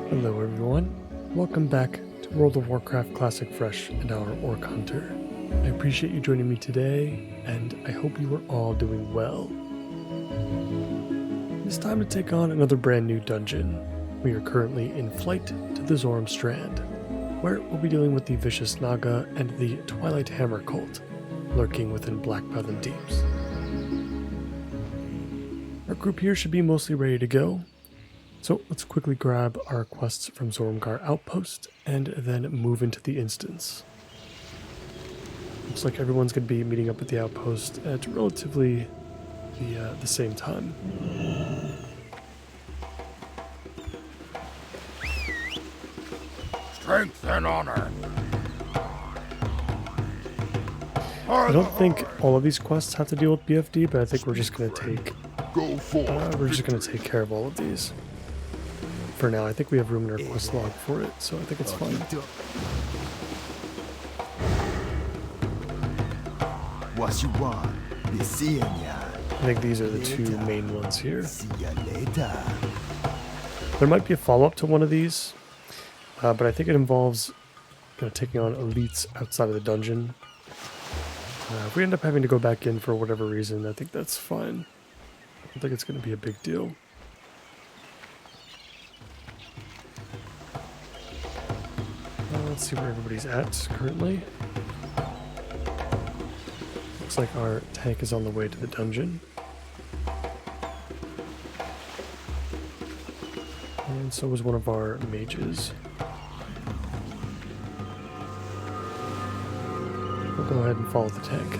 Hello everyone, welcome back to World of Warcraft Classic Fresh and our Orc Hunter. I appreciate you joining me today, and I hope you are all doing well. It's time to take on another brand new dungeon. We are currently in flight to the Zoram Strand, where we'll be dealing with the Vicious Naga and the Twilight Hammer cult, lurking within Black Fathom Deeps. Our group here should be mostly ready to go. So let's quickly grab our quests from Zormgar Outpost and then move into the instance. Looks like everyone's going to be meeting up at the outpost at relatively the same time. Strength and honor. I don't think all of these quests have to deal with BFD, but I think we're just going to take care of all of these. For now, I think we have room in our quest log for it, so I think it's fine. What you want? I think these are the two main ones here. See ya later. There might be a follow-up to one of these, but I think it involves taking on elites outside of the dungeon. If we end up having to go back in for whatever reason, I think that's fine. I don't think it's going to be a big deal. Let's see where everybody's at currently. Looks like our tank is on the way to the dungeon. And so is one of our mages. We'll go ahead and follow the tank.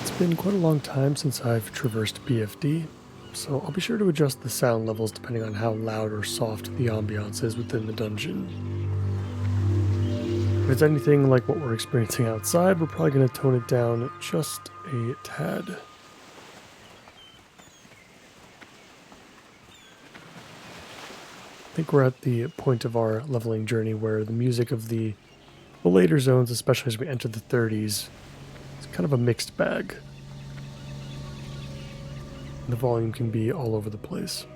It's been quite a long time since I've traversed BFD, so I'll be sure to adjust the sound levels depending on how loud or soft the ambiance is within the dungeon. If it's anything like what we're experiencing outside, we're probably going to tone it down just a tad. I think we're at the point of our leveling journey where the music of the later zones, especially as we enter the 30s, is kind of a mixed bag. The volume can be all over the place.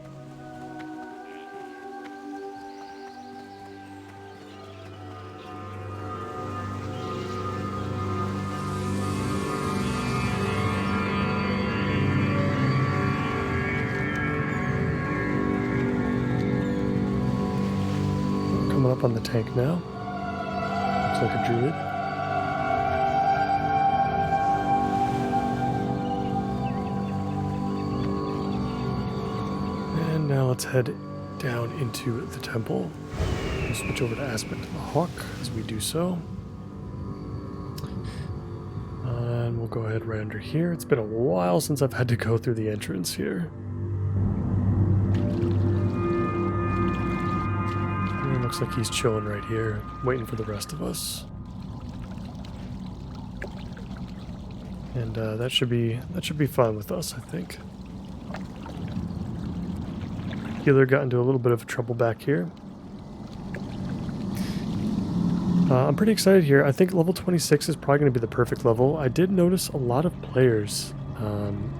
We're coming up on the tank now. Looks like a druid. Now let's head down into the temple. We'll switch over to Aspect of the Hawk as we do so. And we'll go ahead right under here. It's been a while since I've had to go through the entrance here. And it looks like he's chilling right here, waiting for the rest of us. And that should be fine with us, I think. Healer got into a little bit of trouble back here. I'm pretty excited here. I think level 26 is probably going to be the perfect level. I did notice a lot of players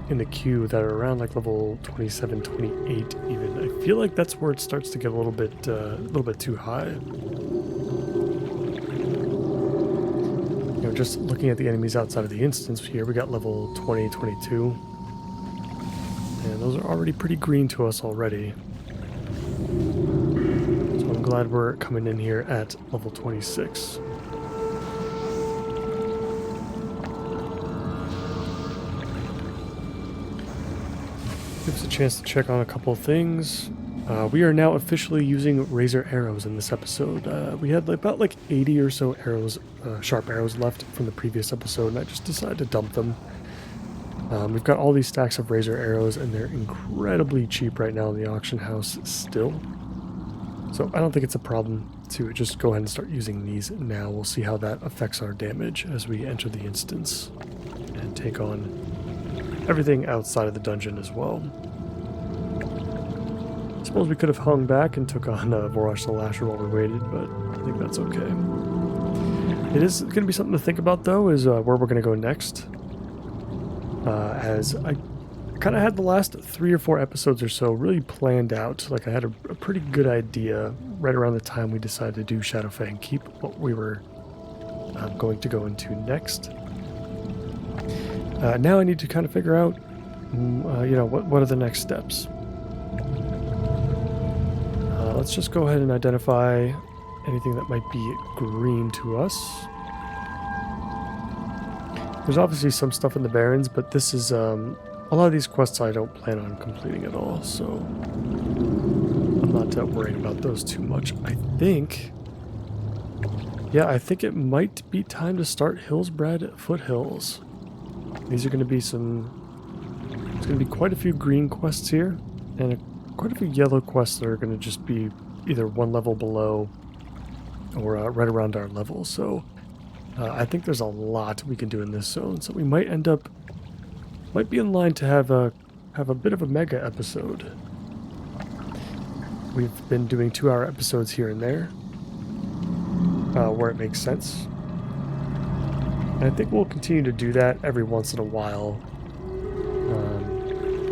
in the queue that are around like level 27, 28 even. I feel like that's where it starts to get a little bit too high. You know, just looking at the enemies outside of the instance here, we got level 20, 22. And those are already pretty green to us already. So I'm glad we're coming in here at level 26. Gives us a chance to check on a couple of things. We are now officially using razor arrows in this episode. We had about 80 or so arrows, sharp arrows left from the previous episode, and I just decided to dump them. We've got all these stacks of razor arrows, and they're incredibly cheap right now in the auction house still. So I don't think it's a problem to just go ahead and start using these now. We'll see how that affects our damage as we enter the instance and take on everything outside of the dungeon as well. I suppose we could have hung back and took on Vorash the Lasher while we waited, but I think that's okay. It is going to be something to think about, though, is where we're going to go next. As I kind of had the last 3 or 4 episodes or so really planned out. Like I had a pretty good idea right around the time we decided to do Shadowfang Keep, what we were going to go into next. Now I need to kind of figure out, what are the next steps. Let's just go ahead and identify anything that might be green to us. There's obviously some stuff in the Barrens, but this is a lot of these quests I don't plan on completing at all, so I'm not worried about those too much. I think it might be time to start Hillsbrad Foothills. These are going to be there's going to be quite a few green quests here, and quite a few yellow quests that are going to just be either one level below or right around our level. So I think there's a lot we can do in this zone. So we might be in line to have a bit of a mega episode. We've been doing 2-hour episodes here and there, where it makes sense. And I think we'll continue to do that every once in a while.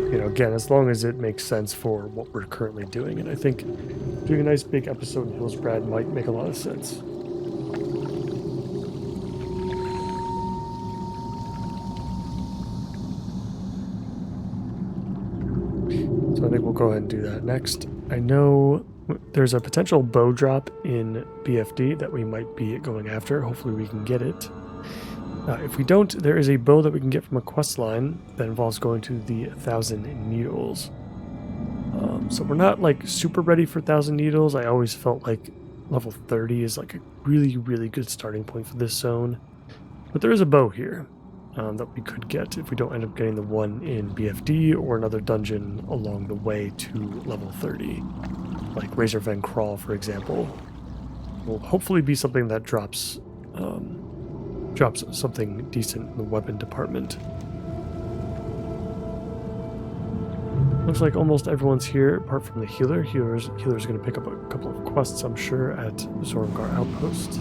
Again, as long as it makes sense for what we're currently doing. And I think doing a nice big episode in Hillsbrad might make a lot of sense. So I think we'll go ahead and do that next. I know there's a potential bow drop in BFD that we might be going after. Hopefully we can get it. If we don't, there is a bow that we can get from a quest line that involves going to the 1,000 Needles. So we're not like super ready for 1,000 Needles. I always felt like level 30 is like a really, really good starting point for this zone. But there is a bow here that we could get if we don't end up getting the one in BFD or another dungeon along the way to level 30. Like Razorfang Crawl, for example, will hopefully be something that drops something decent in the weapon department. Looks like almost everyone's here apart from the healer. Healer's going to pick up a couple of quests, I'm sure, at Zormgar Outpost.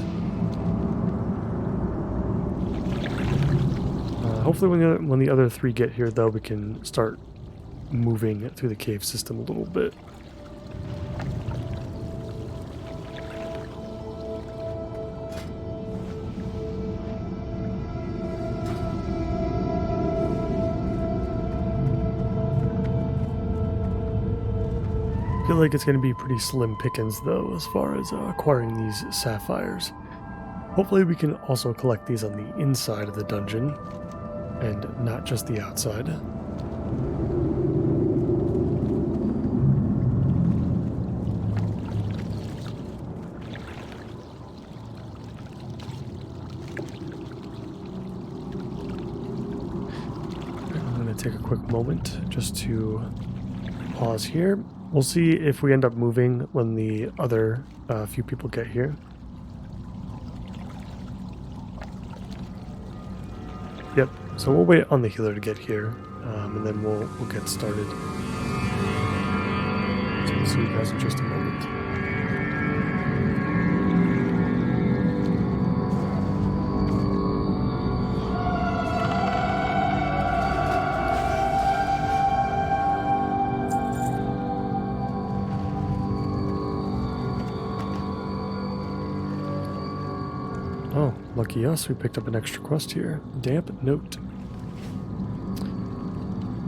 Hopefully when the other 3 get here, though, we can start moving through the cave system a little bit. I feel like it's going to be pretty slim pickings, though, as far as acquiring these sapphires. Hopefully we can also collect these on the inside of the dungeon, and not just the outside. I'm going to take a quick moment just to pause here. We'll see if we end up moving when the other few people get here. Yep, so we'll wait on the healer to get here, and then we'll get started. So we'll see you guys in just a moment. Oh, lucky us, we picked up an extra quest here. Damp Note.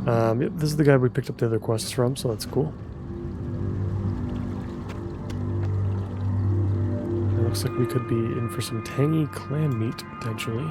Yep, this is the guy we picked up the other quests from, so that's cool. It looks like we could be in for some tangy clam meat, potentially.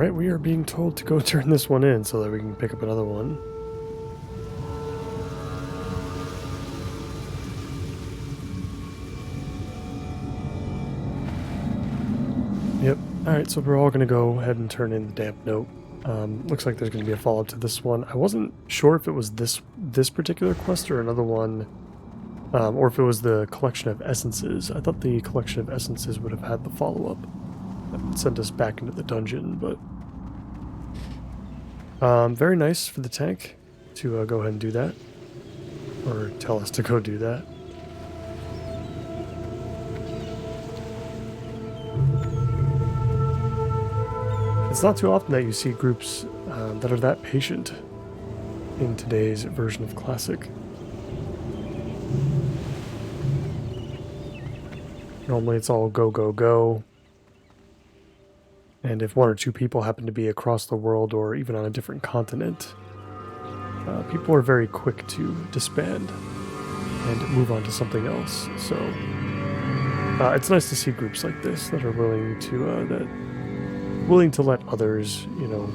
Alright, we are being told to go turn this one in so that we can pick up another one. Yep. Alright, so we're all going to go ahead and turn in the damp note. Looks like there's going to be a follow-up to this one. I wasn't sure if it was this particular quest or another one, or if it was the collection of essences. I thought the collection of essences would have had the follow-up that would send us back into the dungeon, but very nice for the tank to go ahead and do that, or tell us to go do that. It's not too often that you see groups that are that patient in today's version of Classic. Normally it's all go, go, go. And if one or two people happen to be across the world or even on a different continent, people are very quick to disband and move on to something else. So it's nice to see groups like this that are willing to let others, you know,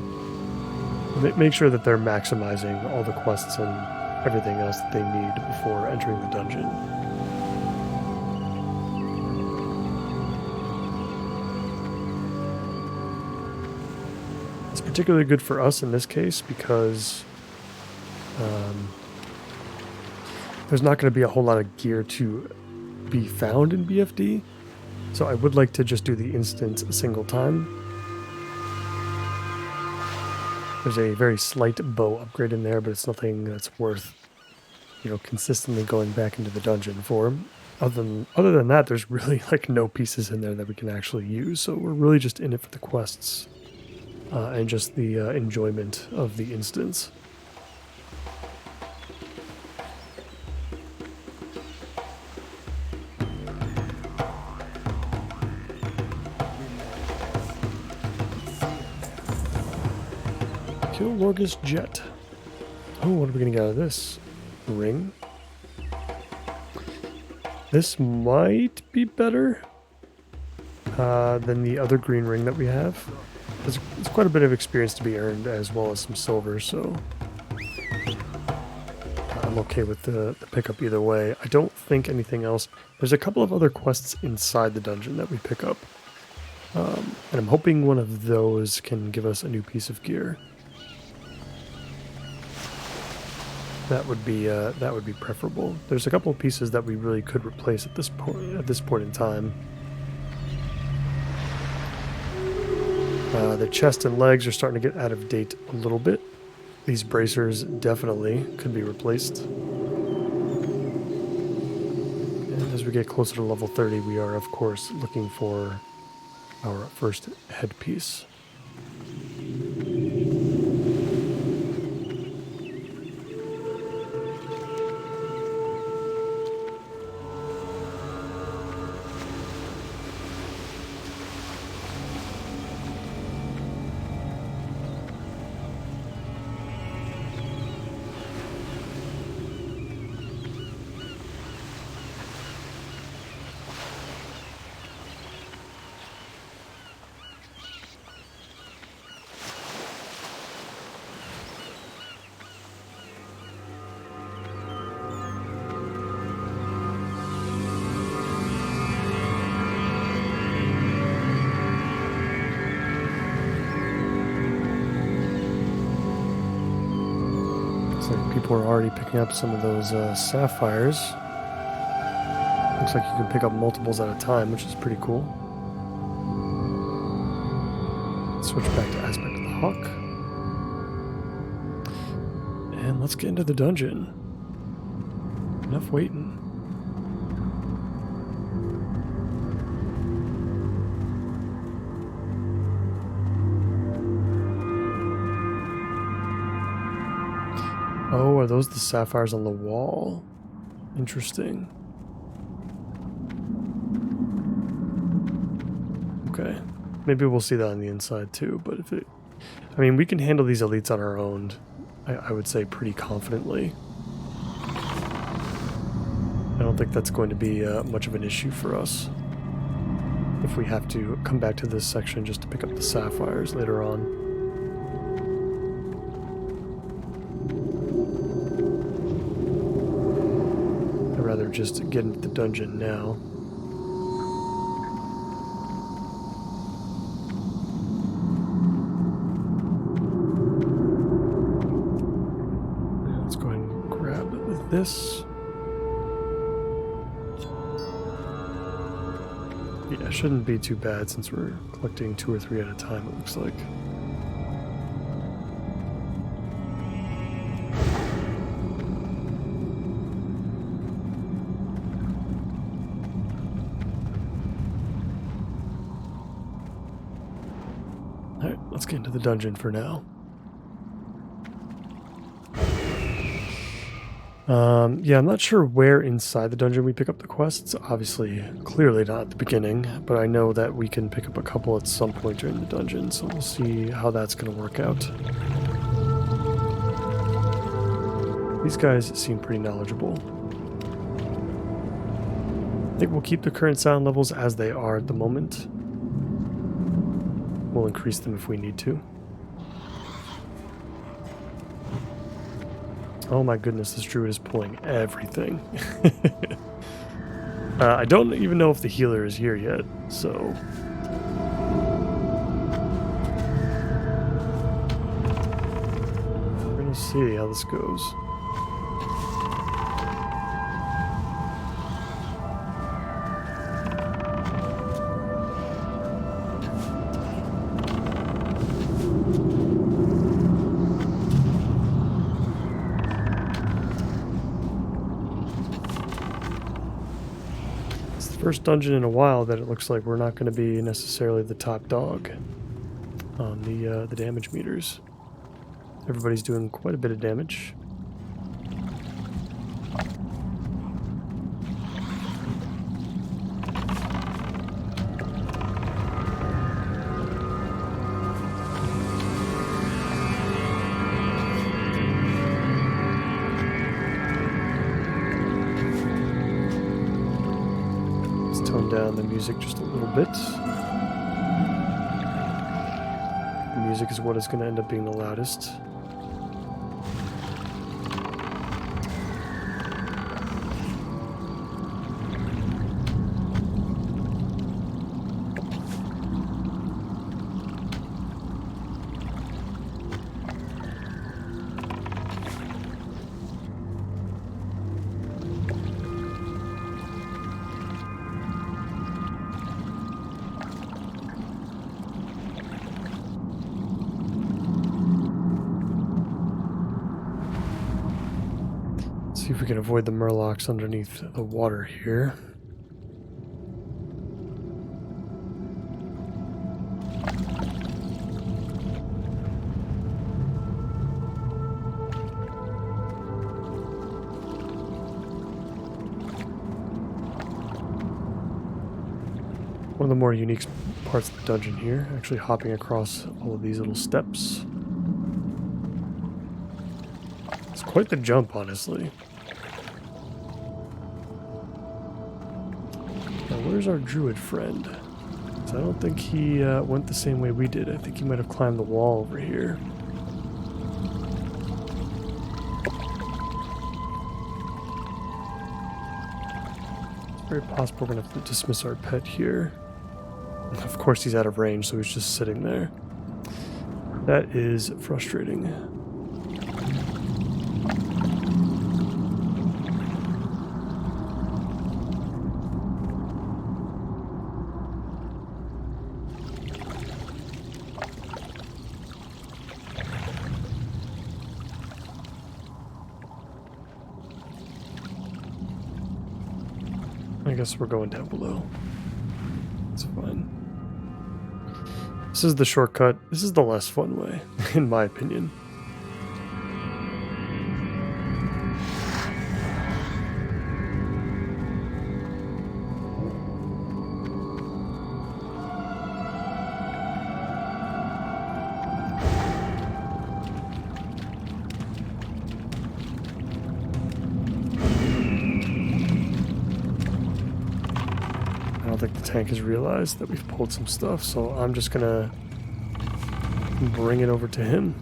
make sure that they're maximizing all the quests and everything else that they need before entering the dungeon. It's particularly good for us in this case because there's not going to be a whole lot of gear to be found in BFD, so I would like to just do the instance a single time. There's a very slight bow upgrade in there, but it's nothing that's worth, you know, consistently going back into the dungeon for. Other than that, there's really like no pieces in there that we can actually use, so we're really just in it for the quests and just the enjoyment of the instance. Kill Lorgus Jet. Oh, what are we going to get out of this? Ring. This might be better than the other green ring that we have. There's quite a bit of experience to be earned as well as some silver, so I'm okay with the pickup either way. I don't think anything else. There's a couple of other quests inside the dungeon that we pick up. And I'm hoping one of those can give us a new piece of gear. That would be preferable. There's a couple of pieces that we really could replace at this point in time. The chest and legs are starting to get out of date a little bit. These bracers definitely could be replaced. And as we get closer to level 30, we are of course looking for our first headpiece. People are already picking up some of those sapphires. Looks like you can pick up multiples at a time, which is pretty cool. Switch back to Aspect of the Hawk. And let's get into the dungeon. Enough waiting. Oh, are those the sapphires on the wall? Interesting. Okay. Maybe we'll see that on the inside too, but if it... I mean, we can handle these elites on our own, I would say pretty confidently. I don't think that's going to be much of an issue for us. if we have to come back to this section just to pick up the sapphires later on. I'd rather just get into the dungeon now. Let's go ahead and grab this. Yeah, shouldn't be too bad since we're collecting 2 or 3 at a time, it looks like. Alright, let's get into the dungeon for now. Yeah, I'm not sure where inside the dungeon we pick up the quests. Obviously, clearly not at the beginning, but I know that we can pick up a couple at some point during the dungeon, so we'll see how that's going to work out. These guys seem pretty knowledgeable. I think we'll keep the current sound levels as they are at the moment. We'll increase them if we need to. Oh my goodness, this druid is pulling everything. I don't even know if the healer is here yet, so... we're gonna see how this goes. First dungeon in a while that it looks like we're not going to be necessarily the top dog on the damage meters. Everybody's doing quite a bit of damage. Tone down the music just a little bit. The music is what is going to end up being the loudest. See if we can avoid the murlocs underneath the water here. One of the more unique parts of the dungeon here, actually hopping across all of these little steps. It's quite the jump, honestly. Where's our druid friend? So I don't think he went the same way we did. I think he might have climbed the wall over here. It's very possible we're going to have to dismiss our pet here. Of course he's out of range, so he's just sitting there. That is frustrating. I guess we're going down below. It's fine. This is the shortcut. This is the less fun way, in my opinion. I don't think the tank has realized that we've pulled some stuff, so I'm just gonna bring it over to him.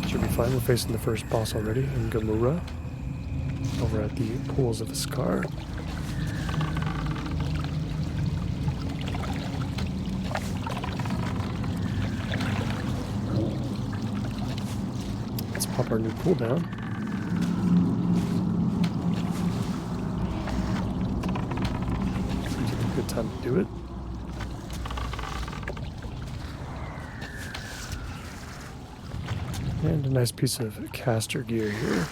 Should be fine. We're facing the first boss already in Gamura, over at the pools of Iskar. Let's pop our new cooldown. Seems like a good time to do it. And a nice piece of caster gear here.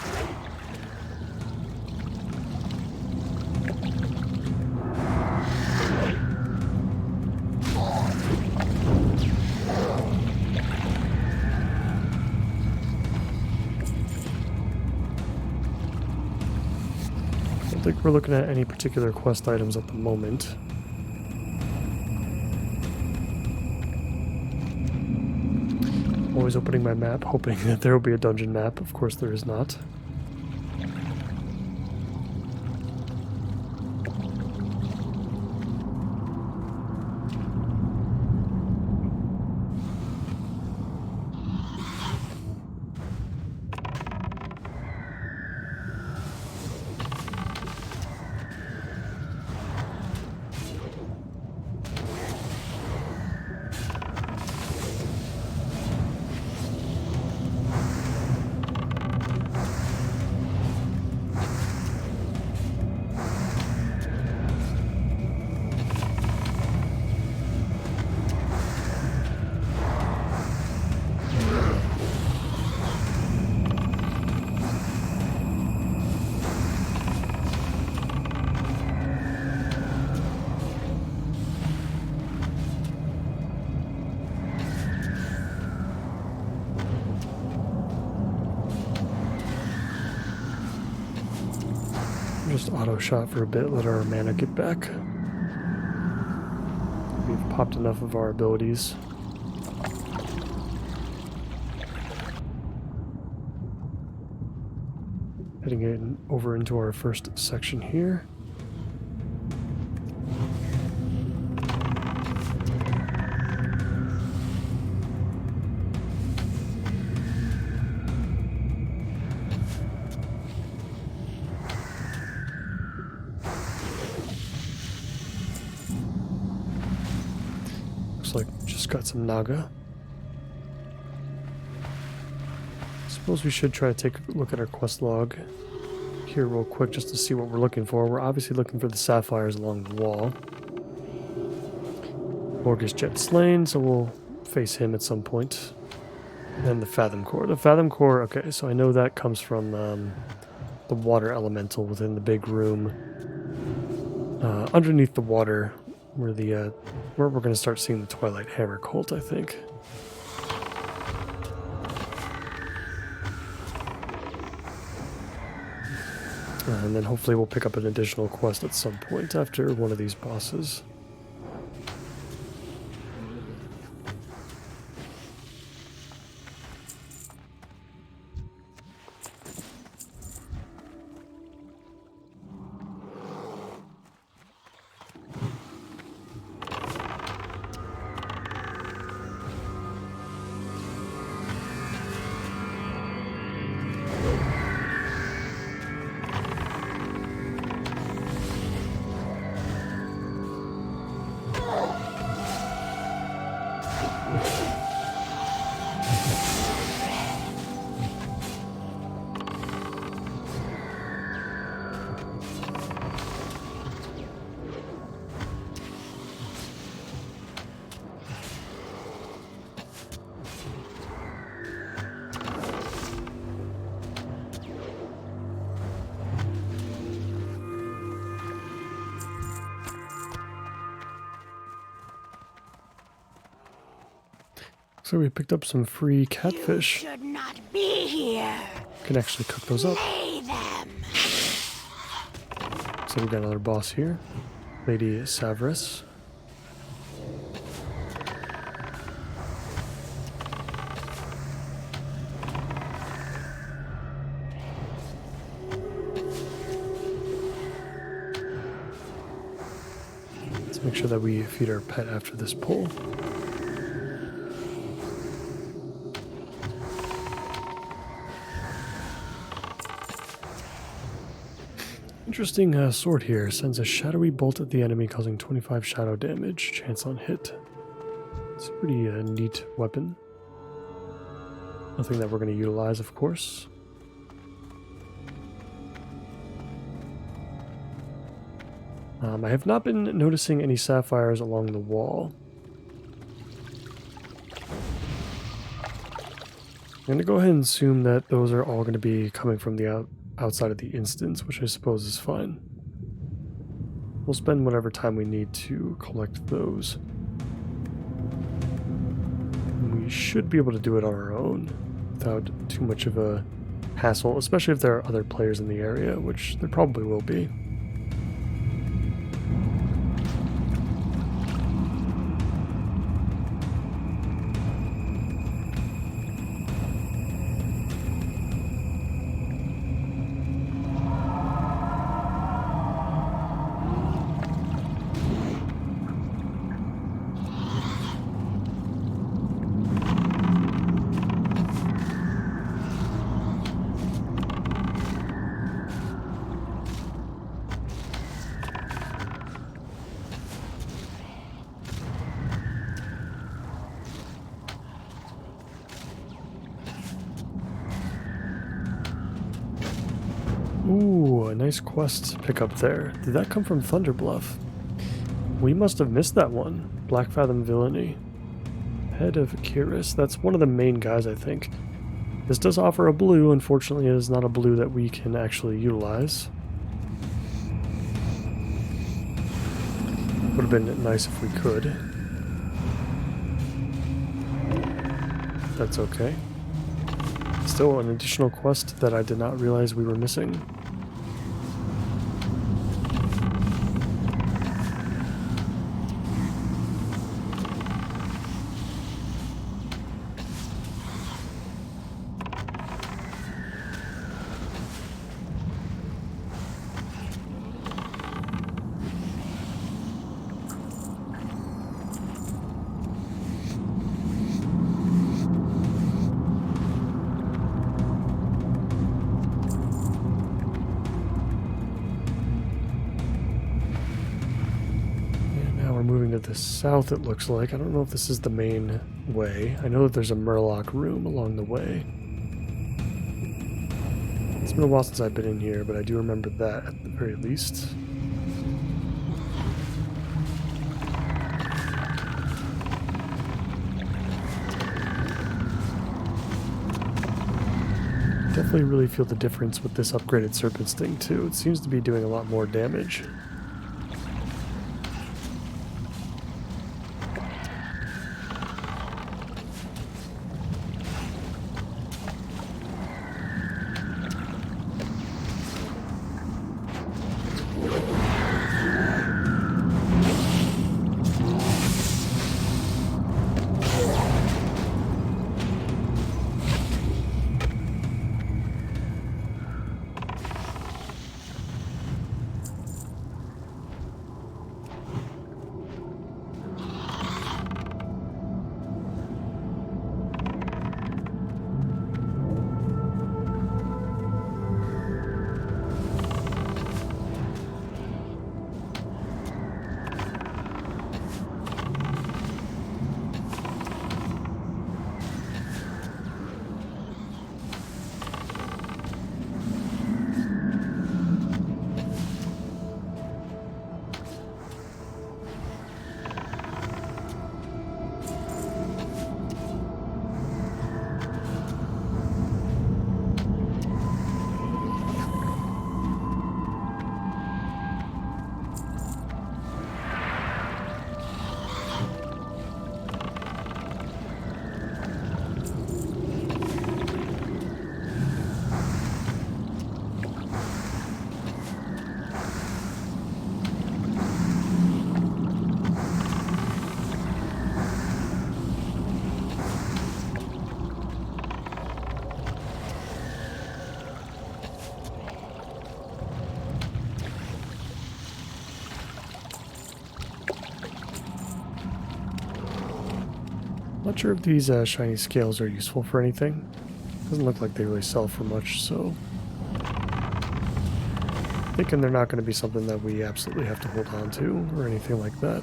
I don't think we're looking at any particular quest items at the moment. Always opening my map, hoping that there will be a dungeon map. Of course, there is not. Just auto shot for a bit, let our mana get back. We've popped enough of our abilities. Heading in over into our first section here. Looks like just got some Naga. Suppose we should try to take a look at our quest log here real quick just to see what we're looking for. We're obviously looking for the sapphires along the wall. Morgus Jet slain, so we'll face him at some point. And then the Fathom Core. The Fathom Core, okay, so I know that comes from the water elemental within the big room. Underneath the water, where we're going to start seeing the Twilight Hammer cult, I think. And then hopefully we'll pick up an additional quest at some point after one of these bosses. So we picked up some free catfish. You should not be here. Can actually cook those up. Slay them. So we got another boss here, Lady Savras. Make sure that we feed our pet after this pull. Interesting sword here. Sends a shadowy bolt at the enemy, causing 25 shadow damage. Chance on hit. It's a pretty neat weapon. Nothing that we're going to utilize, of course. I have not been noticing any sapphires along the wall. I'm going to go ahead and assume that those are all going to be coming from the outside of the instance, which I suppose is fine. We'll spend whatever time we need to collect those. We should be able to do it on our own without too much of a hassle, especially if there are other players in the area, which there probably will be. Ooh, a nice quest pickup there. Did that come from Thunderbluff? We must have missed that one. Black Fathom Villainy. Head of Kiris. That's one of the main guys, I think. This does offer a blue. Unfortunately, it is not a blue that we can actually utilize. Would have been nice if we could. That's okay. Still an additional quest that I did not realize we were missing. To the south, it looks like. I don't know if this is the main way. I know that there's a Murloc room along the way. It's been a while since I've been in here, but I do remember that at the very least. Definitely really feel the difference with this upgraded Serpent Sting too. It seems to be doing a lot more damage. Not sure if these shiny scales are useful for anything. Doesn't look like they really sell for much, so thinking they're not going to be something that we absolutely have to hold on to or anything like that.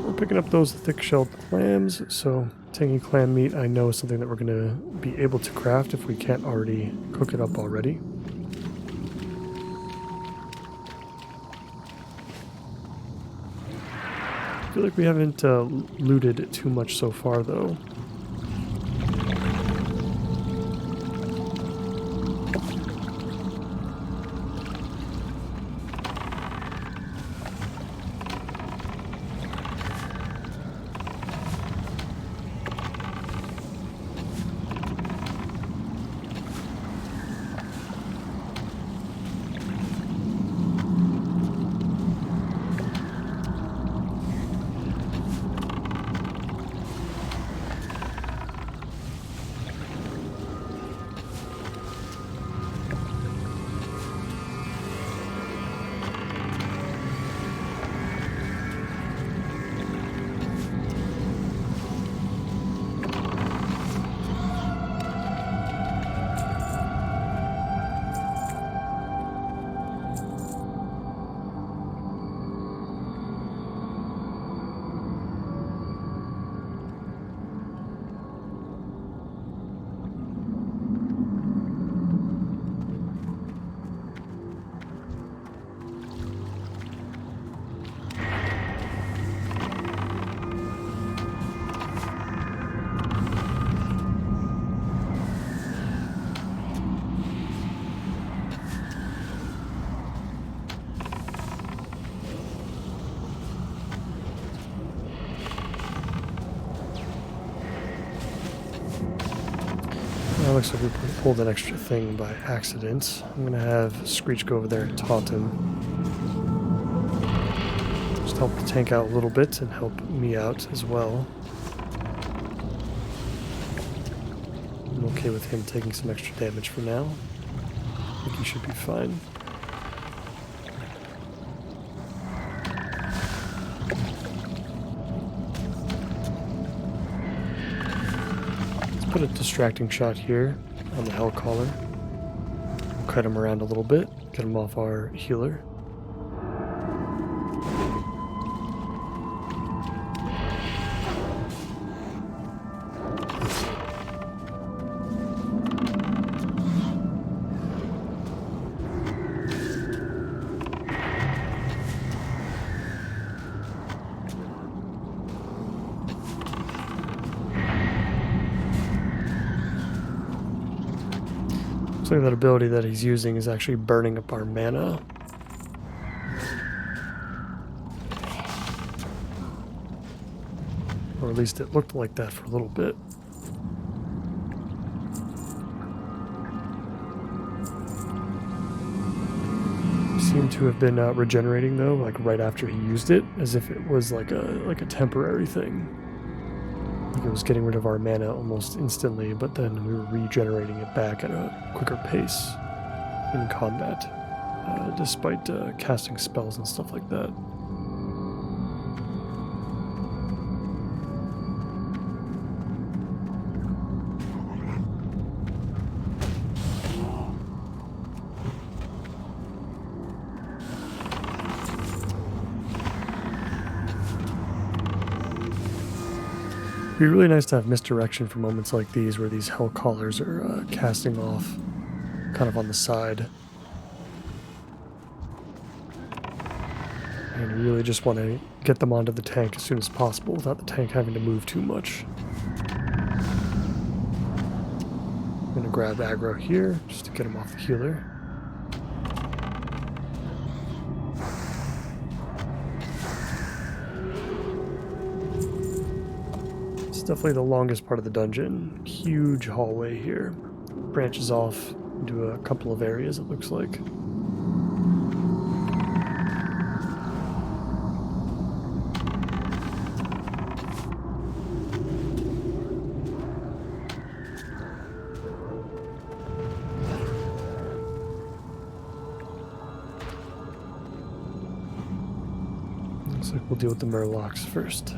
We're picking up those thick-shelled clams, so tangy clam meat I know is something that we're going to be able to craft if we can't already cook it up already. I feel like we haven't looted too much so far, though. Looks like we pulled an extra thing by accident. I'm gonna have Screech go over there and taunt him. Just help the tank out a little bit and help me out as well. I'm okay with him taking some extra damage for now. I think he should be fine. Put a distracting shot here on the Hellcaller. We'll cut him around a little bit, get him off our healer. So that ability that he's using is actually burning up our mana. Or at least it looked like that for a little bit. Seemed to have been regenerating though, like right after he used it, as if it was like a temporary thing. Like it was getting rid of our mana almost instantly, but then we were regenerating it back at a quicker pace in combat, despite casting spells and stuff like that. It'd be really nice to have misdirection for moments like these where these Hellcallers are casting off kind of on the side. And we really just want to get them onto the tank as soon as possible without the tank having to move too much. I'm going to grab aggro here just to get him off the healer. Definitely the longest part of the dungeon. Huge hallway here. Branches off into a couple of areas, it looks like. Looks like we'll deal with the Murlocs first.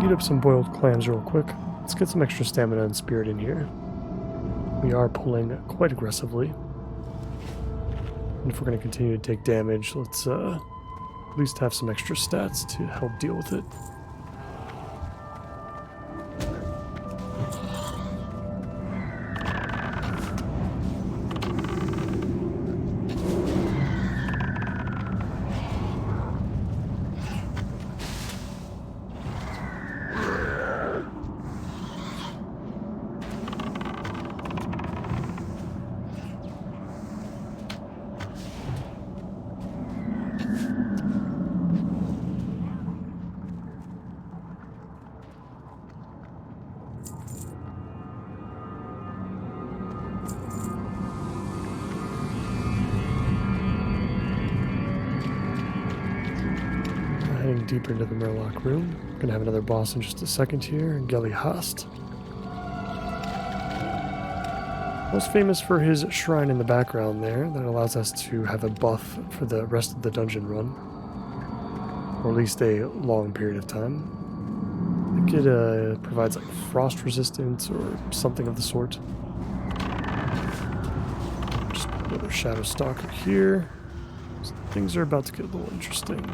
eat up some boiled clams real quick. Let's get some extra stamina and spirit in here. We are pulling quite aggressively. And if we're going to continue to take damage, let's at least have some extra stats to help deal with it. Heading deeper into the Murloc room. Gonna have another boss in just a second here, Gelly Hast. Most famous for his shrine in the background there that allows us to have a buff for the rest of the dungeon run. Or at least a long period of time. I think it provides like frost resistance or something of the sort. Just put another Shadow Stalker here. So things are about to get a little interesting.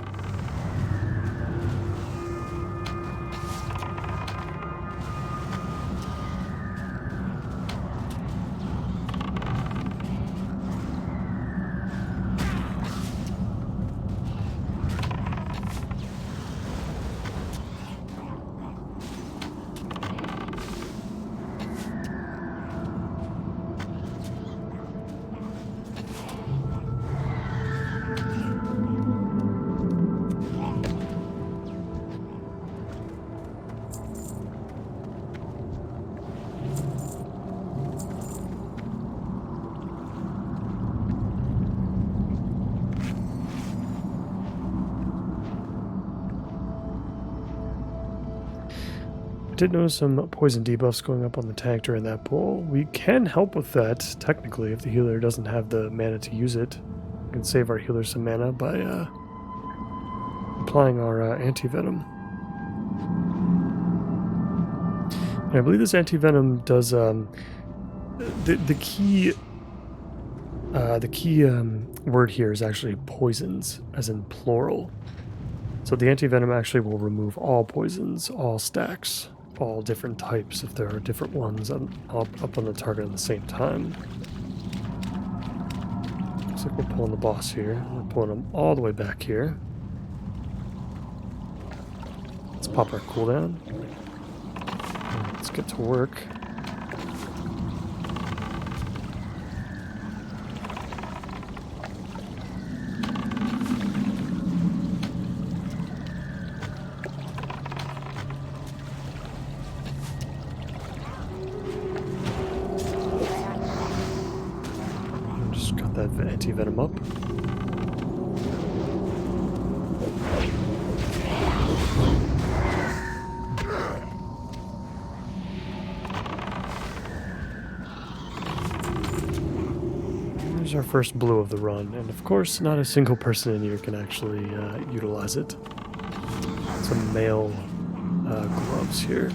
Did notice some poison debuffs going up on the tank during that pull. We can help with that, technically, if the healer doesn't have the mana to use it. We can save our healer some mana by applying our anti-venom. And I believe this anti-venom does the key word here is actually poisons, as in plural. So the anti-venom actually will remove all poisons, all stacks, all different types if there are different ones up on the target at the same time. Looks like we're pulling the boss here. We're pulling him all the way back here. Let's pop our cooldown. Let's get to work. Anti-venom up. There's our first blue of the run, and of course not a single person in here can actually utilize it. Some male gloves here.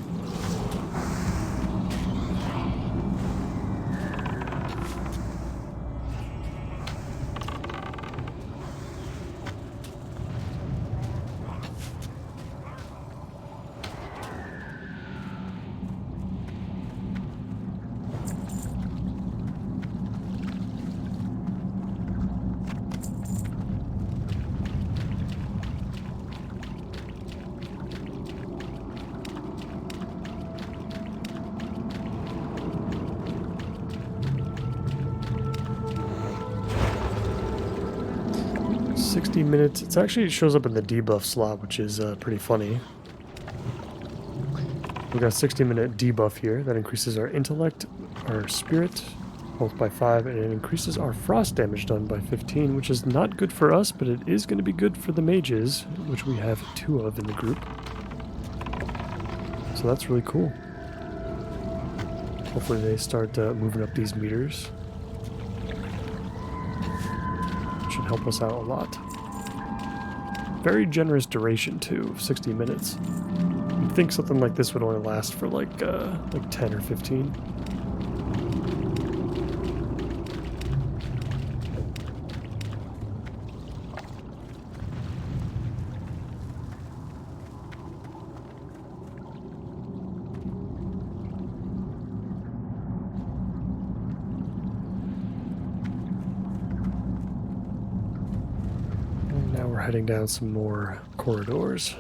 Minutes. It actually shows up in the debuff slot, which is pretty funny. We've got a 60-minute debuff here that increases our intellect, our spirit, both by 5, and it increases our frost damage done by 15, which is not good for us, but it is going to be good for the mages, which we have 2 of in the group. So that's really cool. Hopefully they start moving up these meters. It should help us out a lot. Very generous duration too, of 60 minutes. think something like this would only last for like 10 or 15. And now we're heading down some more corridors.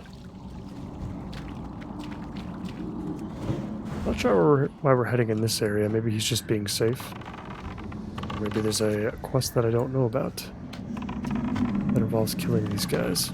Not sure why we're heading in this area. Maybe he's just being safe. Or maybe there's a quest that I don't know about that involves killing these guys.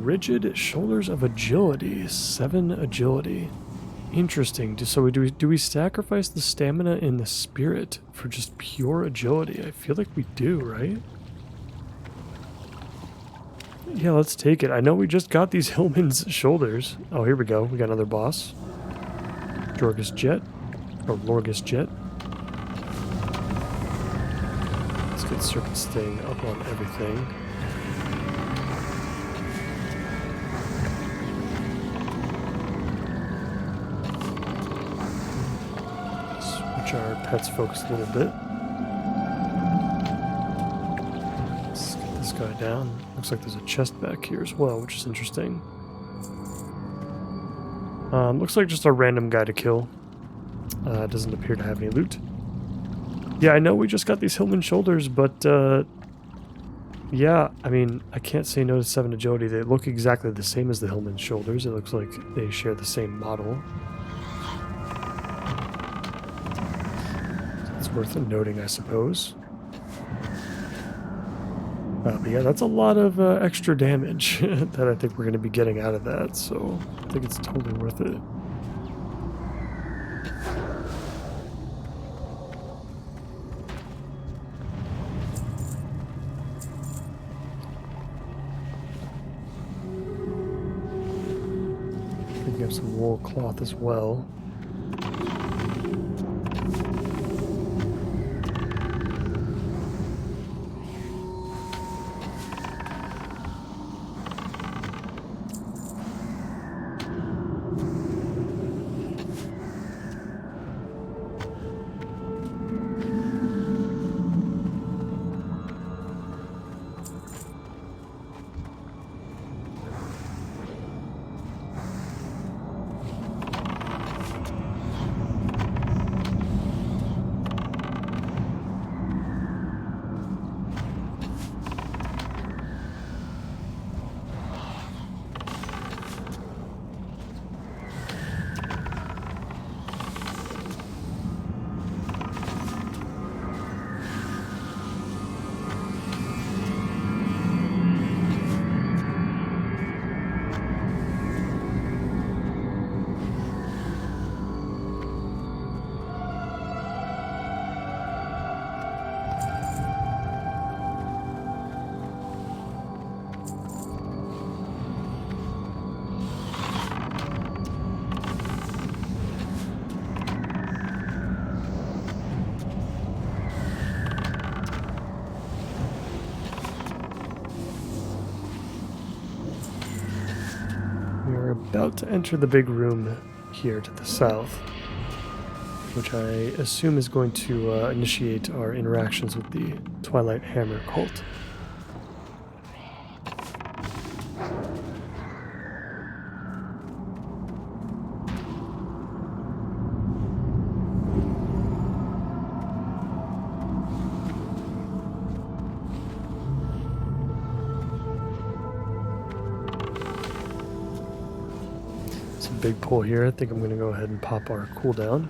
Rigid shoulders of agility, 7 agility. Interesting. So do we sacrifice the stamina and the spirit for just pure agility? I feel like we do, right? Yeah, let's take it. I know we just got these Hillman's shoulders. Oh, here we go. We got another boss. Jorgus Jet, or Lorgus Jet. Let's get Serpent Sting up on everything. Our pets focused a little bit. Let's get this guy down. Looks like there's a chest back here as well, which is interesting. Looks like just a random guy to kill. Doesn't appear to have any loot. Yeah, I know we just got these Hillman shoulders, but yeah, I mean, I can't say no to 7 agility. They look exactly the same as the Hillman shoulders. It looks like they share the same model. Worth noting, I suppose. But yeah, that's a lot of extra damage that I think we're going to be getting out of that, so I think it's totally worth it. Picking up some wool cloth as well. About to enter the big room here to the south, which I assume is going to initiate our interactions with the Twilight Hammer cult. Big pull here. I think I'm going to go ahead and pop our cooldown.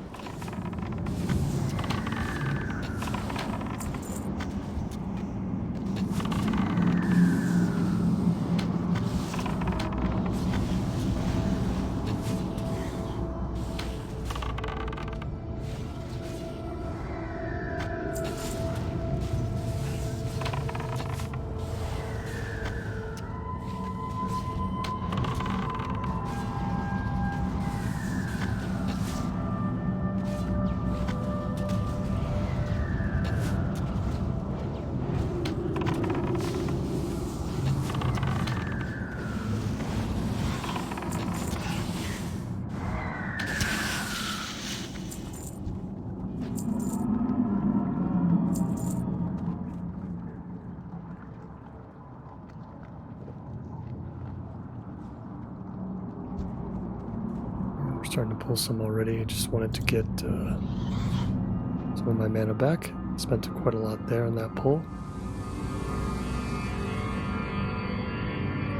starting to pull some already. I just wanted to get some of my mana back. Spent quite a lot there on that pull.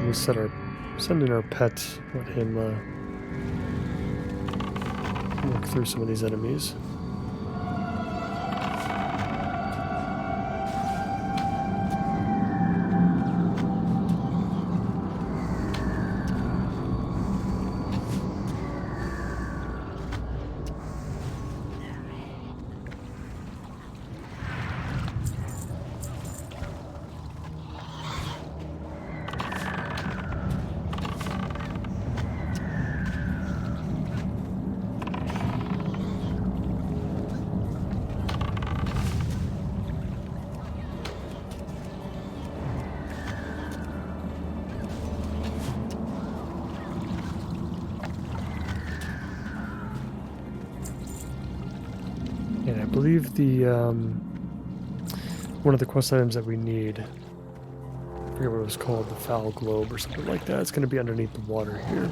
We send in our pet, let him work through some of these enemies. And I believe the one of the quest items that we need, I forget what it was called, the foul globe or something like that. It's going to be underneath the water here.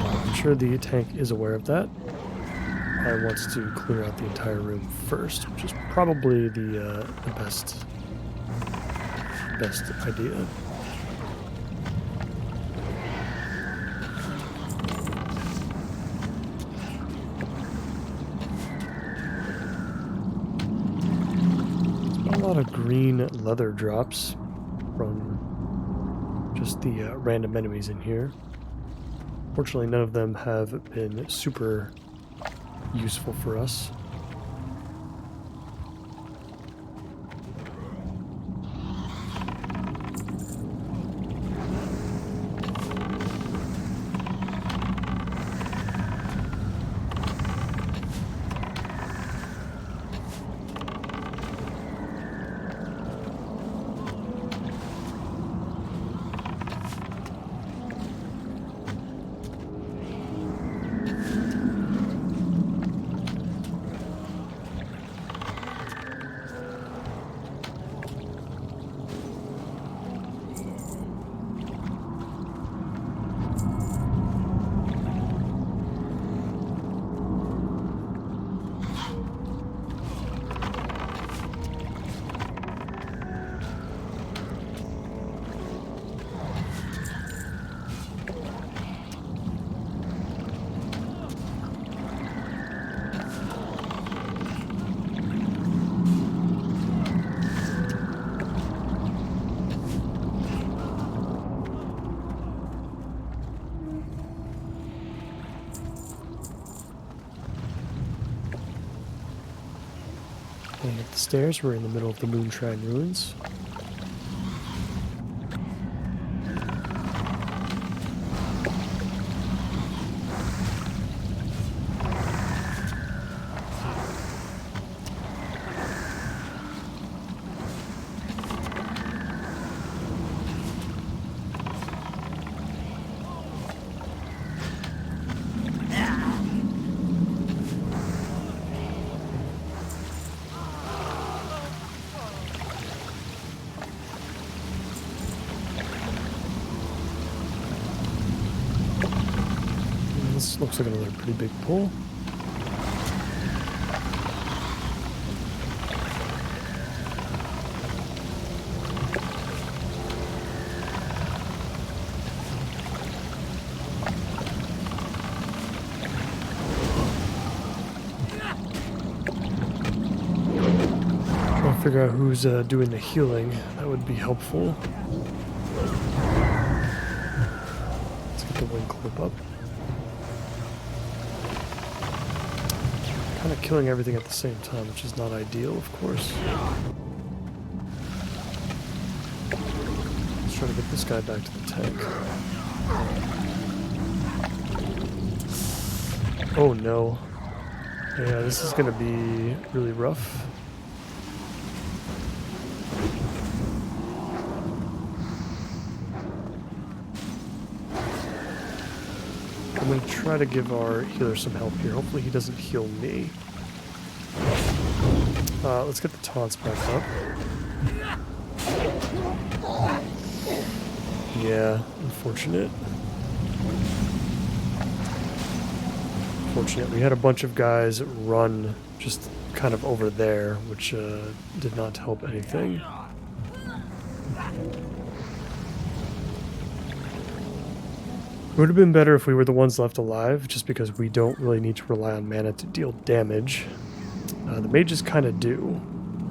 I'm sure the tank is aware of that. And wants to clear out the entire room first, which is probably the best idea. A lot of green leather drops from just the random enemies in here. Fortunately, none of them have been super useful for us. And at the stairs, we're in the middle of the Moonshine Ruins. This looks like another pretty big pull. Trying to figure out who's doing the healing. That would be helpful. Let's get the wing clip up. Kind of killing everything at the same time, which is not ideal, of course. Let's try to get this guy back to the tank. Oh no. Yeah, this is going to be really rough. I'm going to try to give our healer some help here. Hopefully he doesn't heal me. Let's get the taunts back up. Yeah, unfortunate. Fortunate. We had a bunch of guys run just kind of over there, which did not help anything. It would have been better if we were the ones left alive, just because we don't really need to rely on mana to deal damage. The mages kind of do.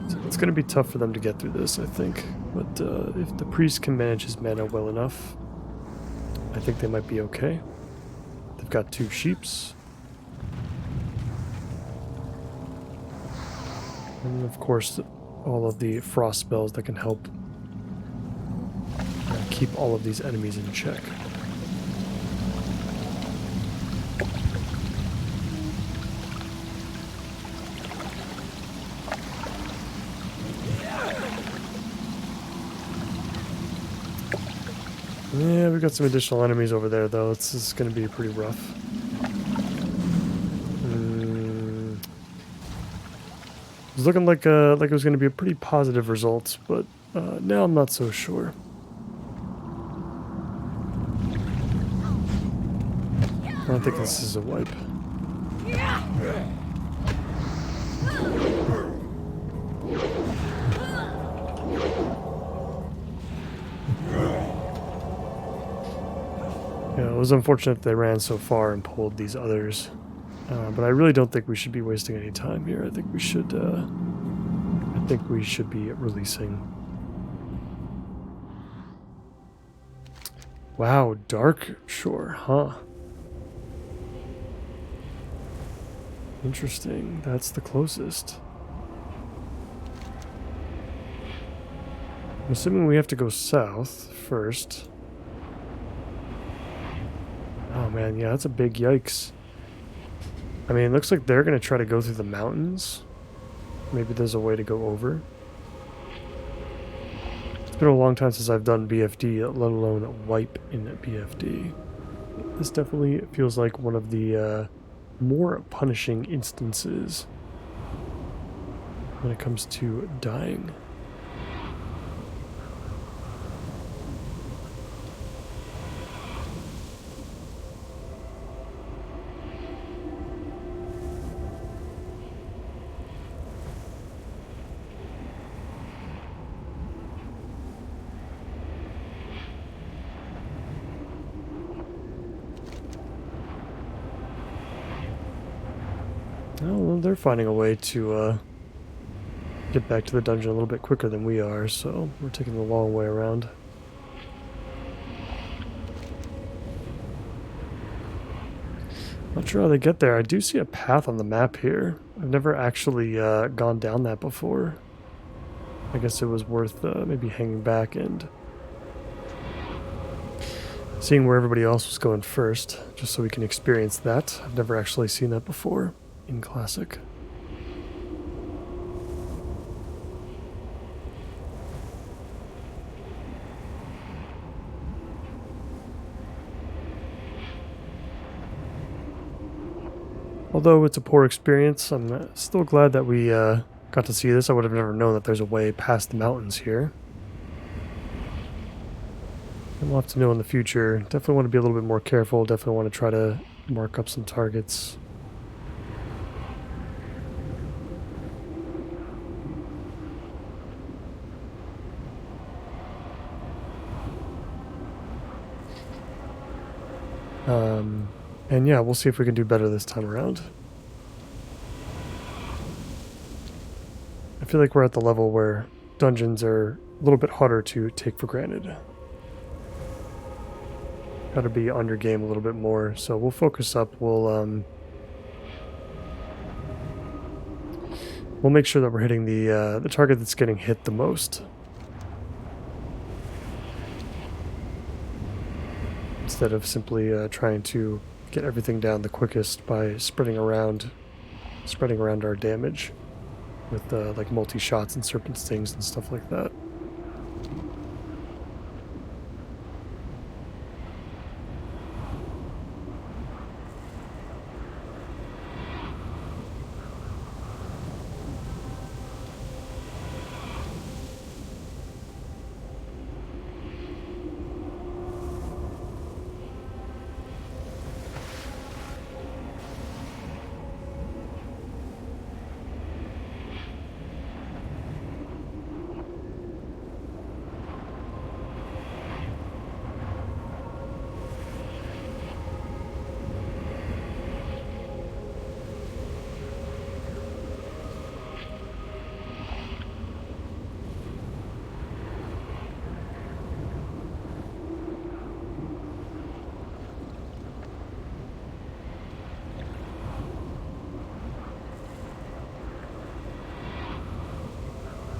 So it's going to be tough for them to get through this, I think. But if the priest can manage his mana well enough, I think they might be okay. They've got 2 sheeps. And of course, all of the frost spells that can help keep all of these enemies in check. Yeah, we've got some additional enemies over there, though. This is going to be pretty rough. It was looking like it was going to be a pretty positive result, but now I'm not so sure. I don't think this is a wipe. Yeah, it was unfortunate they ran so far and pulled these others. But I really don't think we should be wasting any time here. I think we should be releasing. Wow, Dark Shore, huh? Interesting. That's the closest. I'm assuming we have to go south first. Oh man, yeah, that's a big yikes. I mean, it looks like they're going to try to go through the mountains. Maybe there's a way to go over. It's been a long time since I've done BFD, let alone wipe in BFD. This definitely feels like one of the more punishing instances when it comes to dying. Well, they're finding a way to get back to the dungeon a little bit quicker than we are, so we're taking the long way around. Not sure how they get there. I do see a path on the map here. I've never actually gone down that before. I guess it was worth maybe hanging back and seeing where everybody else was going first, just so we can experience that. I've never actually seen that before in Classic. Although it's a poor experience, I'm still glad that we got to see this. I would have never known that there's a way past the mountains here. And we'll have to know in the future. Definitely want to be a little bit more careful. Definitely want to try to mark up some targets. And yeah, we'll see if we can do better this time around. I feel like we're at the level where dungeons are a little bit harder to take for granted. Gotta be on your game a little bit more, so we'll focus up. We'll make sure that we're hitting the target that's getting hit the most, instead of simply trying to get everything down the quickest by spreading around our damage with like multi-shots and serpent stings and stuff like that.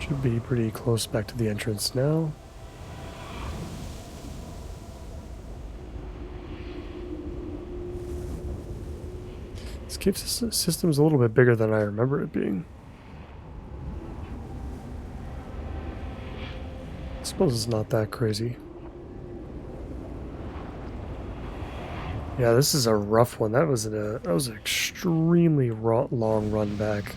Should be pretty close back to the entrance now. This cave system's a little bit bigger than I remember it being. I suppose it's not that crazy. Yeah, this is a rough one. That was an extremely long run back.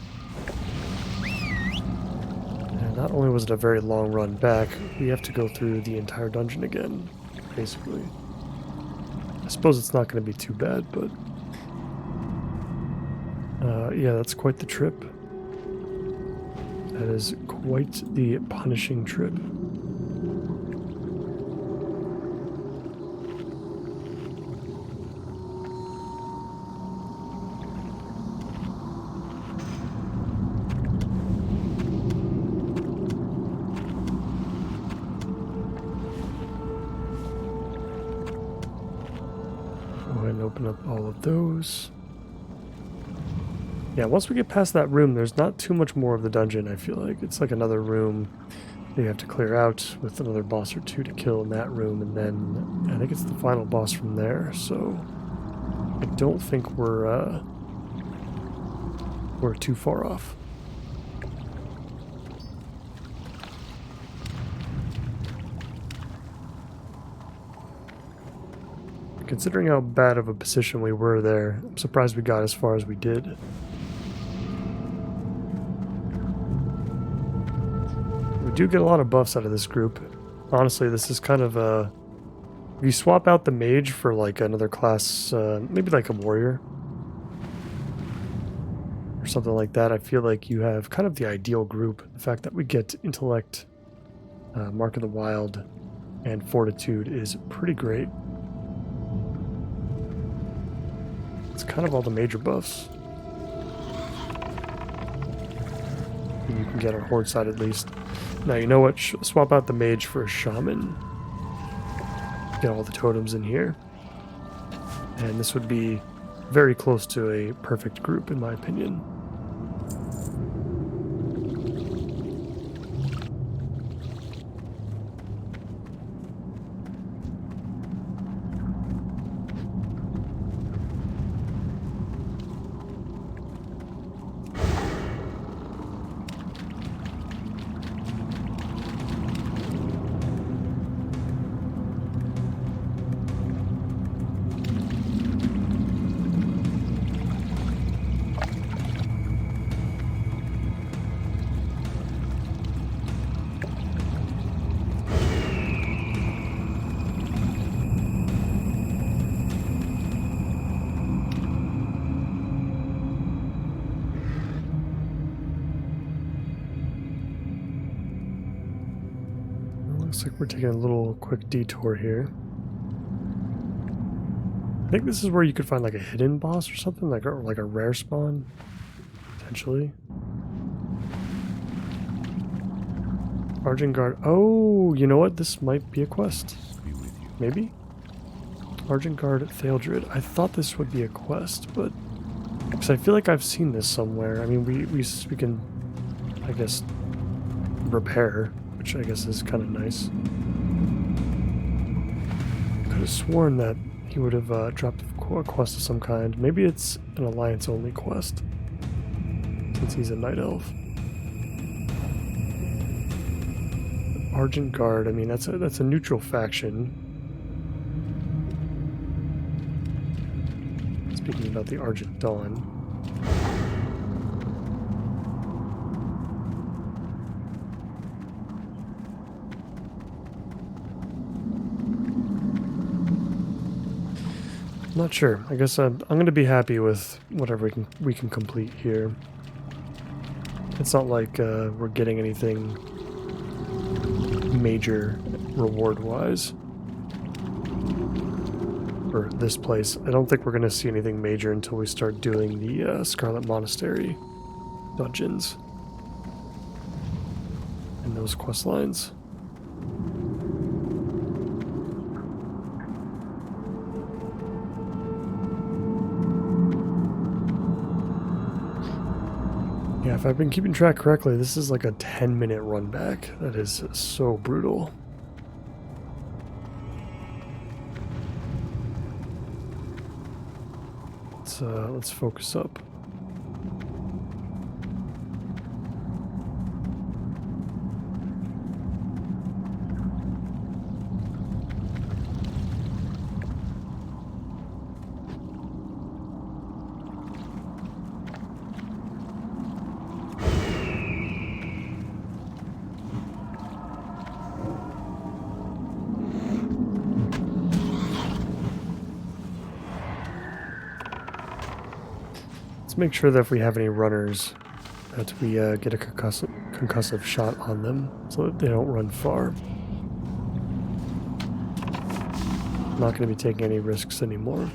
And not only was it a very long run back, we have to go through the entire dungeon again, basically. I suppose it's not going to be too bad, but yeah, that's quite the trip. That is quite the punishing trip. Go ahead and open up all of those. Yeah, once we get past that room, there's not too much more of the dungeon, I feel like. It's like another room that you have to clear out with another boss or two to kill in that room, and then I think it's the final boss from there, so I don't think we're too far off. Considering how bad of a position we were there, I'm surprised we got as far as we did. We do get a lot of buffs out of this group. Honestly, this is kind of a... If you swap out the mage for like another class, maybe like a warrior or something like that, I feel like you have kind of the ideal group. The fact that we get intellect, Mark of the Wild, and fortitude is pretty great. It's kind of all the major buffs you can get on Horde side at least. Now, you know what? Swap out the mage for a shaman. Get all the totems in here. And this would be very close to a perfect group, in my opinion. Looks like we're taking a little quick detour here. I think this is where you could find like a hidden boss or something, like a rare spawn, potentially. Argent Guard. Oh, you know what? This might be a quest. Maybe? Argent Guard Theldred. I thought this would be a quest, but because I feel like I've seen this somewhere. I mean, we can, I guess, repair, which I guess is kind of nice. Could have sworn that he would have dropped a quest of some kind. Maybe it's an alliance-only quest, since he's a night elf. Argent Guard. I mean, that's a neutral faction. Speaking about the Argent Dawn. Not sure. I guess I'm going to be happy with whatever we can complete here. It's not like we're getting anything major reward-wise for this place. I don't think we're going to see anything major until we start doing the Scarlet Monastery dungeons and those quest lines. Yeah, if I've been keeping track correctly, this is like a 10-minute run back. That is so brutal. Let's focus up. Let's make sure that if we have any runners, that we get a concussive shot on them so that they don't run far. I'm not going to be taking any risks anymore.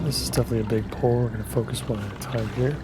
This is definitely a big pull. We're going to focus one at a time here.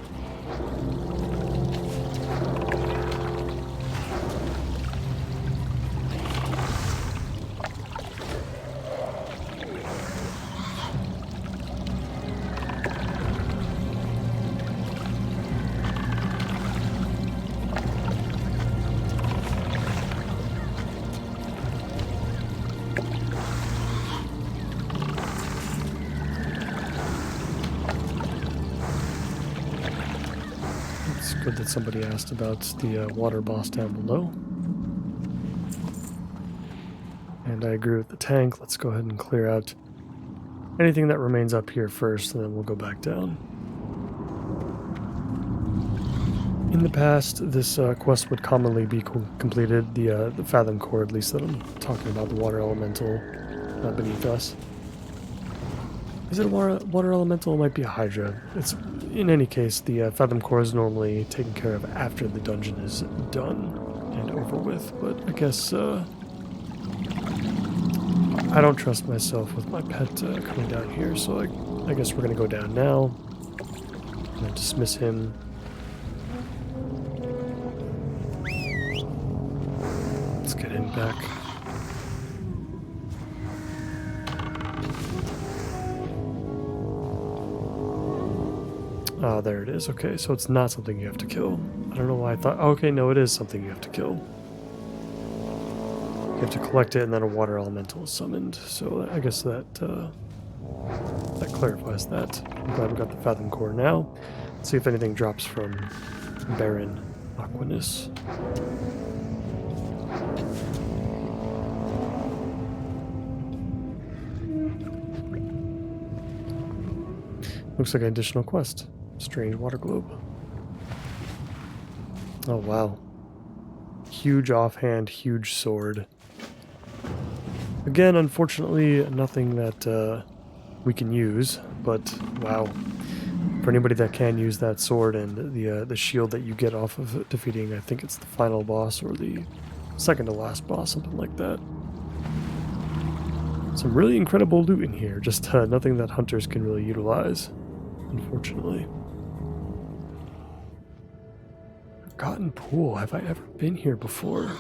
Good that somebody asked about the water boss down below. And I agree with the tank. Let's go ahead and clear out anything that remains up here first, and then we'll go back down. In the past, this quest would commonly be completed, the Fathom Core, at least that I'm talking about, the water elemental beneath us. Is it a water elemental? It might be a Hydra. It's, in any case, the Fathom Core is normally taken care of after the dungeon is done and over with, but I guess I don't trust myself with my pet coming down here, so I guess we're going to go down now. I'm going to dismiss him. Let's get him back. Ah, there it is. Okay, so it's not something you have to kill. I don't know why I thought... Okay, no, it is something you have to kill. You have to collect it, and then a water elemental is summoned. So I guess that clarifies that. I'm glad we got the Fathom Core now. Let's see if anything drops from Baron Aquinus. Looks like an additional quest. Strange water globe. Oh, wow. Huge offhand, huge sword. Again, unfortunately, nothing that we can use, but wow. For anybody that can use that sword and the shield that you get off of defeating, I think it's the final boss or the second to last boss, something like that. Some really incredible loot in here, just nothing that hunters can really utilize. unfortunately. Forgotten Pool. Have I ever been here before?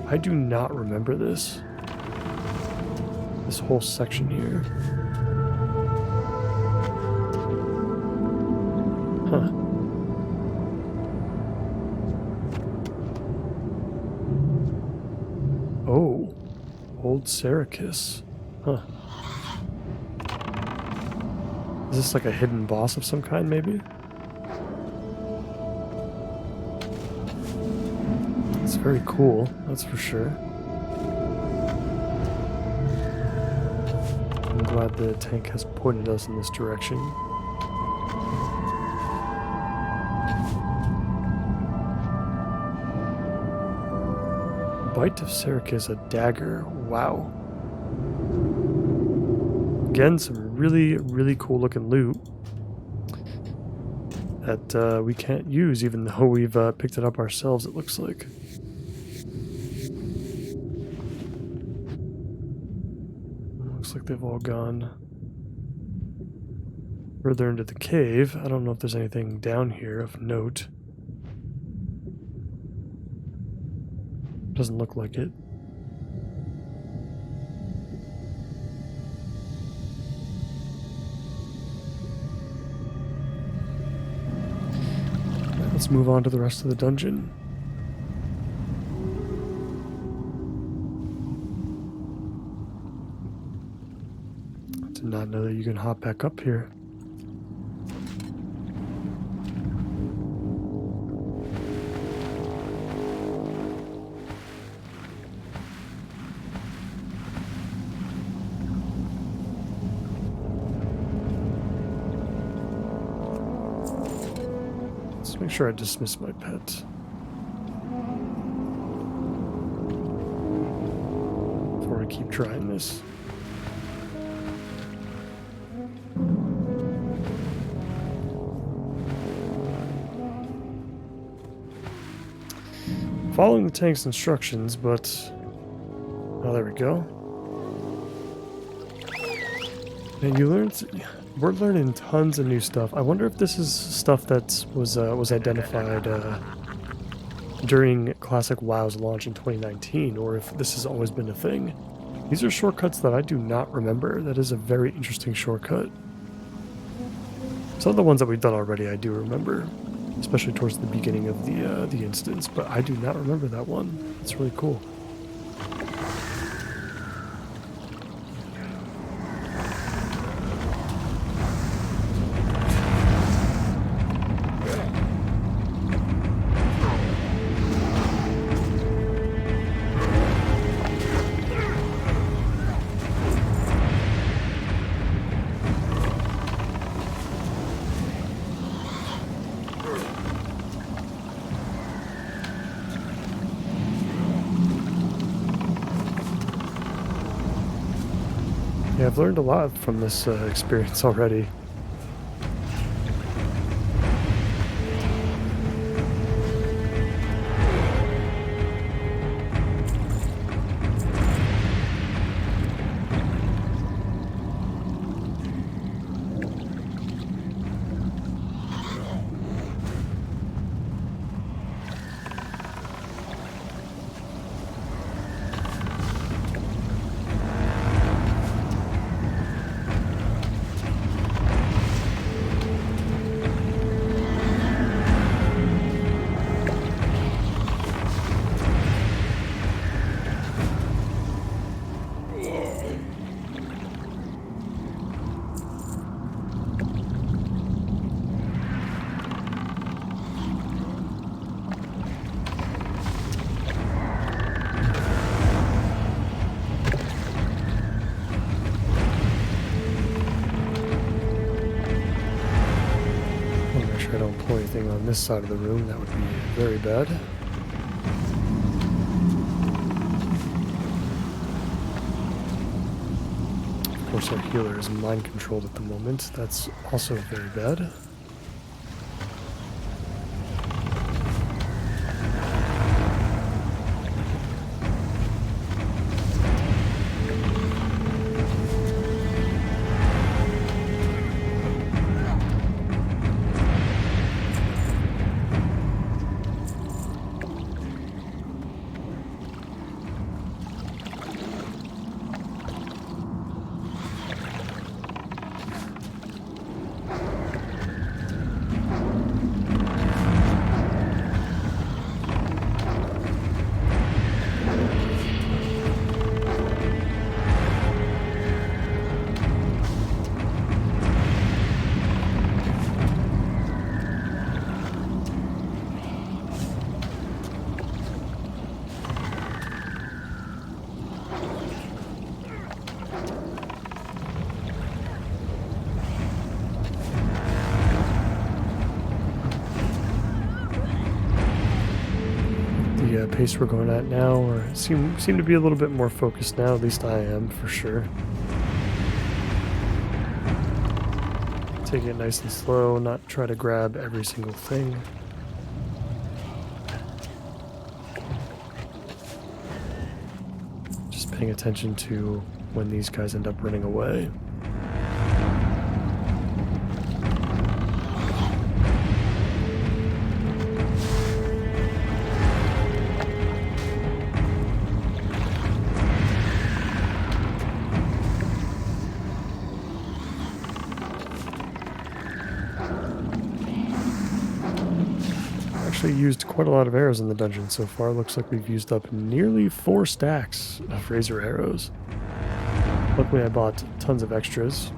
I do not remember this. This whole section here. Huh. Oh. Old Syracuse. Huh. Is this like a hidden boss of some kind, maybe? It's very cool, that's for sure. I'm glad the tank has pointed us in this direction. Bite of Syracuse, a dagger. Wow. Again, some really, really cool looking loot that we can't use, even though we've picked it up ourselves, it looks like. Looks like they've all gone further into the cave. I don't know if there's anything down here of note. Doesn't look like it. Let's move on to the rest of the dungeon. I did not know that you can hop back up here. Make sure I dismiss my pet. Before I keep trying this. Following the tank's instructions, but... Oh, there we go. And you learned... We're learning tons of new stuff. I wonder if this is stuff that was identified during Classic WoW's launch in 2019, or if this has always been a thing. These are shortcuts that I do not remember. That is a very interesting shortcut. Some of the ones that we've done already I do remember, especially towards the beginning of the instance, but I do not remember that one. It's really cool. Yeah, I've learned a lot from this experience already. I don't pull anything on this side of the room. That would be very bad. Of course, our healer is mind controlled at the moment. That's also very bad. the pace we're going at now, or seem to be a little bit more focused now. At least I am, for sure. Take it nice and slow, not try to grab every single thing. Just paying attention to when these guys end up running away. Actually used quite a lot of arrows in the dungeon so far. Looks like we've used up nearly 4 stacks of razor arrows. Luckily I bought tons of extras.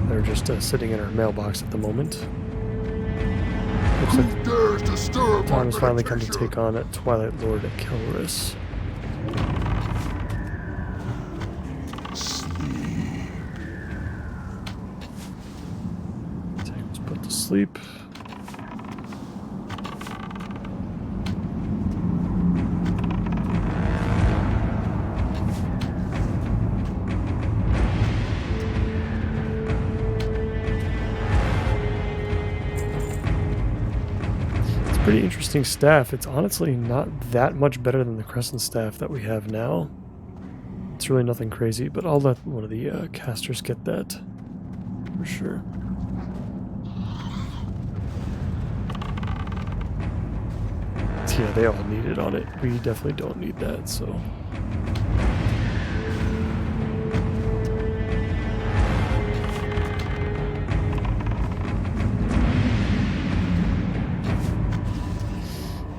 They're just sitting in our mailbox at the moment. Looks like time has finally come to take on Twilight Lord Kelris. Let's put to sleep. Pretty interesting staff. It's honestly not that much better than the Crescent staff that we have now. It's really nothing crazy, but I'll let one of the casters get that for sure. Yeah, they all need it on it. We definitely don't need that, so.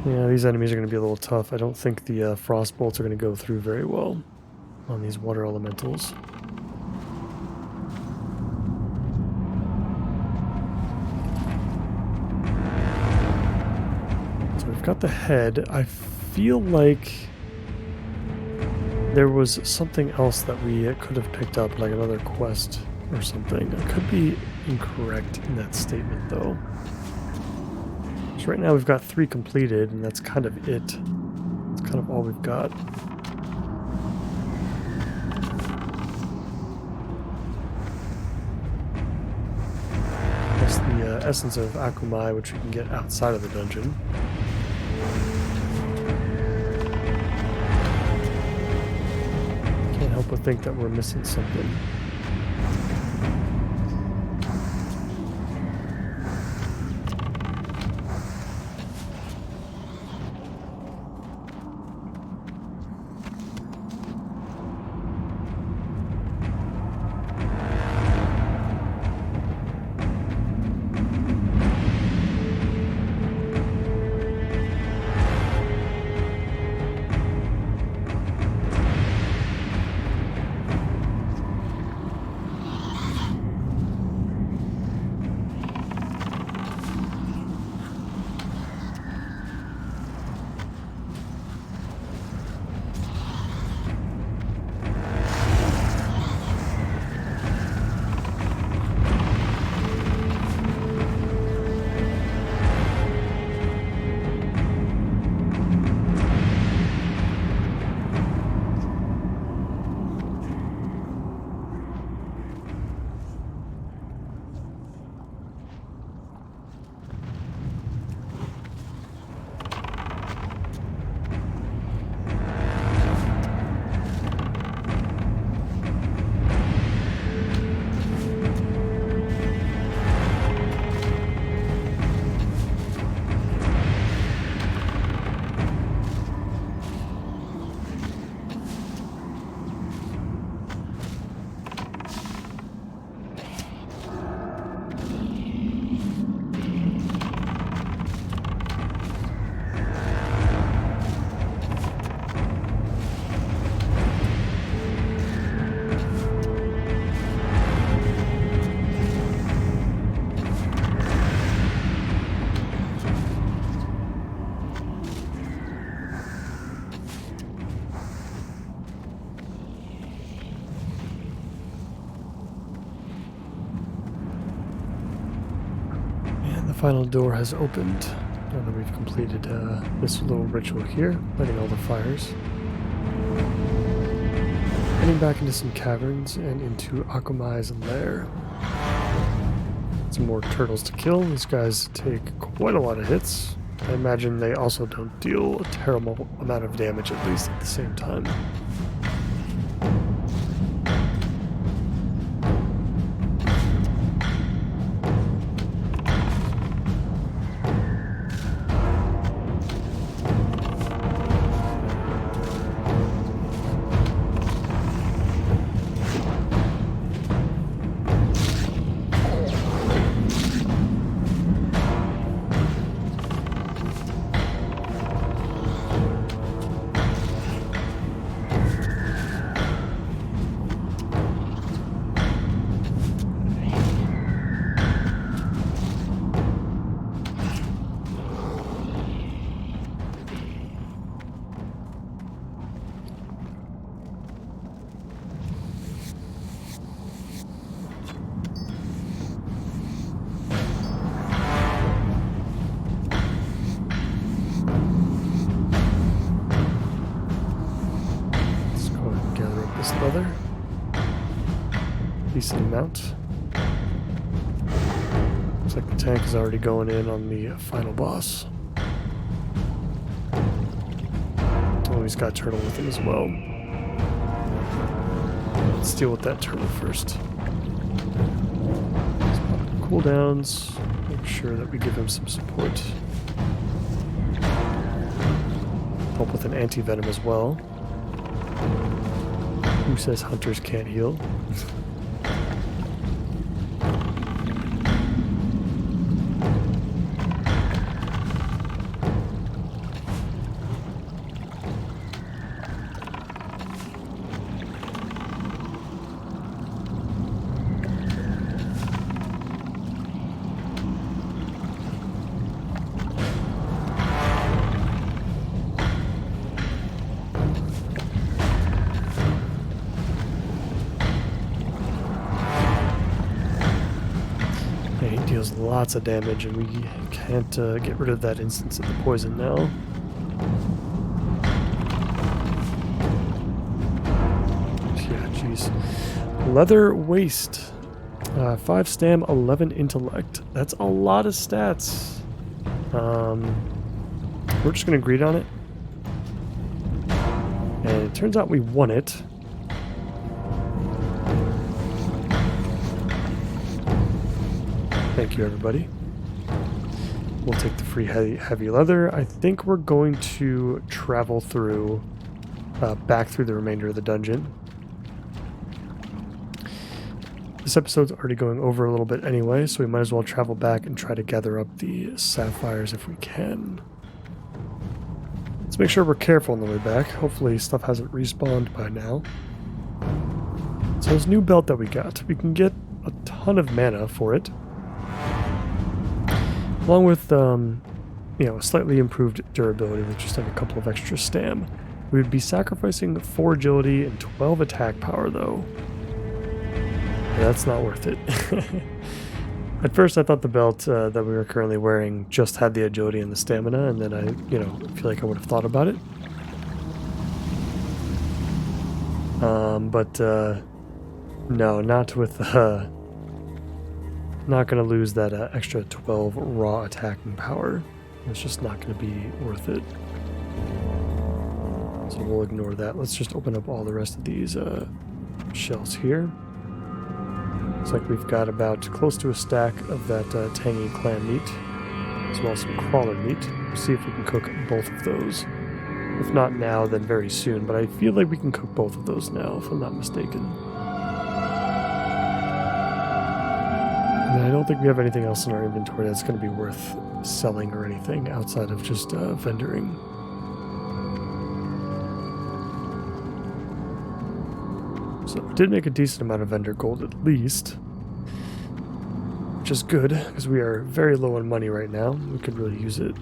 Yeah, these enemies are going to be a little tough. I don't think the frost bolts are going to go through very well on these water elementals. So we've got the head. I feel like there was something else that we could have picked up, like another quest or something. I could be incorrect in that statement, though. Right now we've got 3 completed, and that's kind of it. That's kind of all we've got. That's the essence of Akumai, which we can get outside of the dungeon. Can't help but think that we're missing something. Final door has opened now that we've we've completed this little ritual here, lighting all the fires. Heading back into some caverns and into Akumai's lair. Some more turtles to kill. These guys take quite a lot of hits. I imagine they also don't deal a terrible amount of damage, at least at the same time. Leather. Decent amount. Looks like the tank is already going in on the final boss. Oh, he's got turtle with him as well. Let's deal with that turtle first. Cooldowns. Make sure that we give him some support. Help with an anti-venom as well. Who says hunters can't heal? Deals lots of damage, and we can't get rid of that instance of the poison now. Yeah, jeez. Leather Waste. 5 stam, 11 intellect. That's a lot of stats. We're just going to greed on it. And it turns out we won it. Thank you, everybody. We'll take the free heavy leather. I think we're going to travel through, back through the remainder of the dungeon. This episode's already going over a little bit anyway, so we might as well travel back and try to gather up the sapphires if we can. Let's make sure we're careful on the way back. Hopefully stuff hasn't respawned by now. So this new belt that we got, we can get a ton of mana for it. Along with, a slightly improved durability with just like a couple of extra stam. We would be sacrificing 4 agility and 12 attack power, though. And that's not worth it. At first, I thought the belt that we were currently wearing just had the agility and the stamina, and then I, feel like I would have thought about it. No, not with not going to lose that extra 12 raw attacking power. It's just not going to be worth it. So we'll ignore that. Let's just open up all the rest of these shells here. Looks like we've got about close to a stack of that tangy clam meat, as well as some crawler meat. We'll see if we can cook both of those. If not now, then very soon, but I feel like we can cook both of those now, if I'm not mistaken. And I don't think we have anything else in our inventory that's going to be worth selling or anything outside of just vendoring. So we did make a decent amount of vendor gold at least, which is good because we are very low on money right now. We could really use it.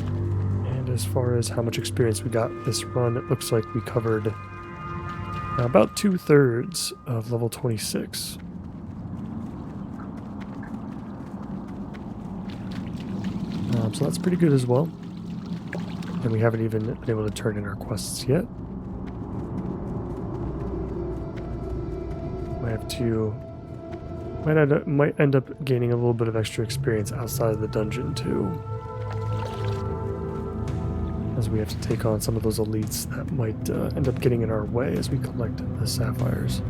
And as far as how much experience we got this run, it looks like we covered about 2/3 of level 26. so that's pretty good as well. And we haven't even been able to turn in our quests yet. Might end up gaining a little bit of extra experience outside of the dungeon too, as we have to take on some of those elites that might end up getting in our way as we collect the sapphires.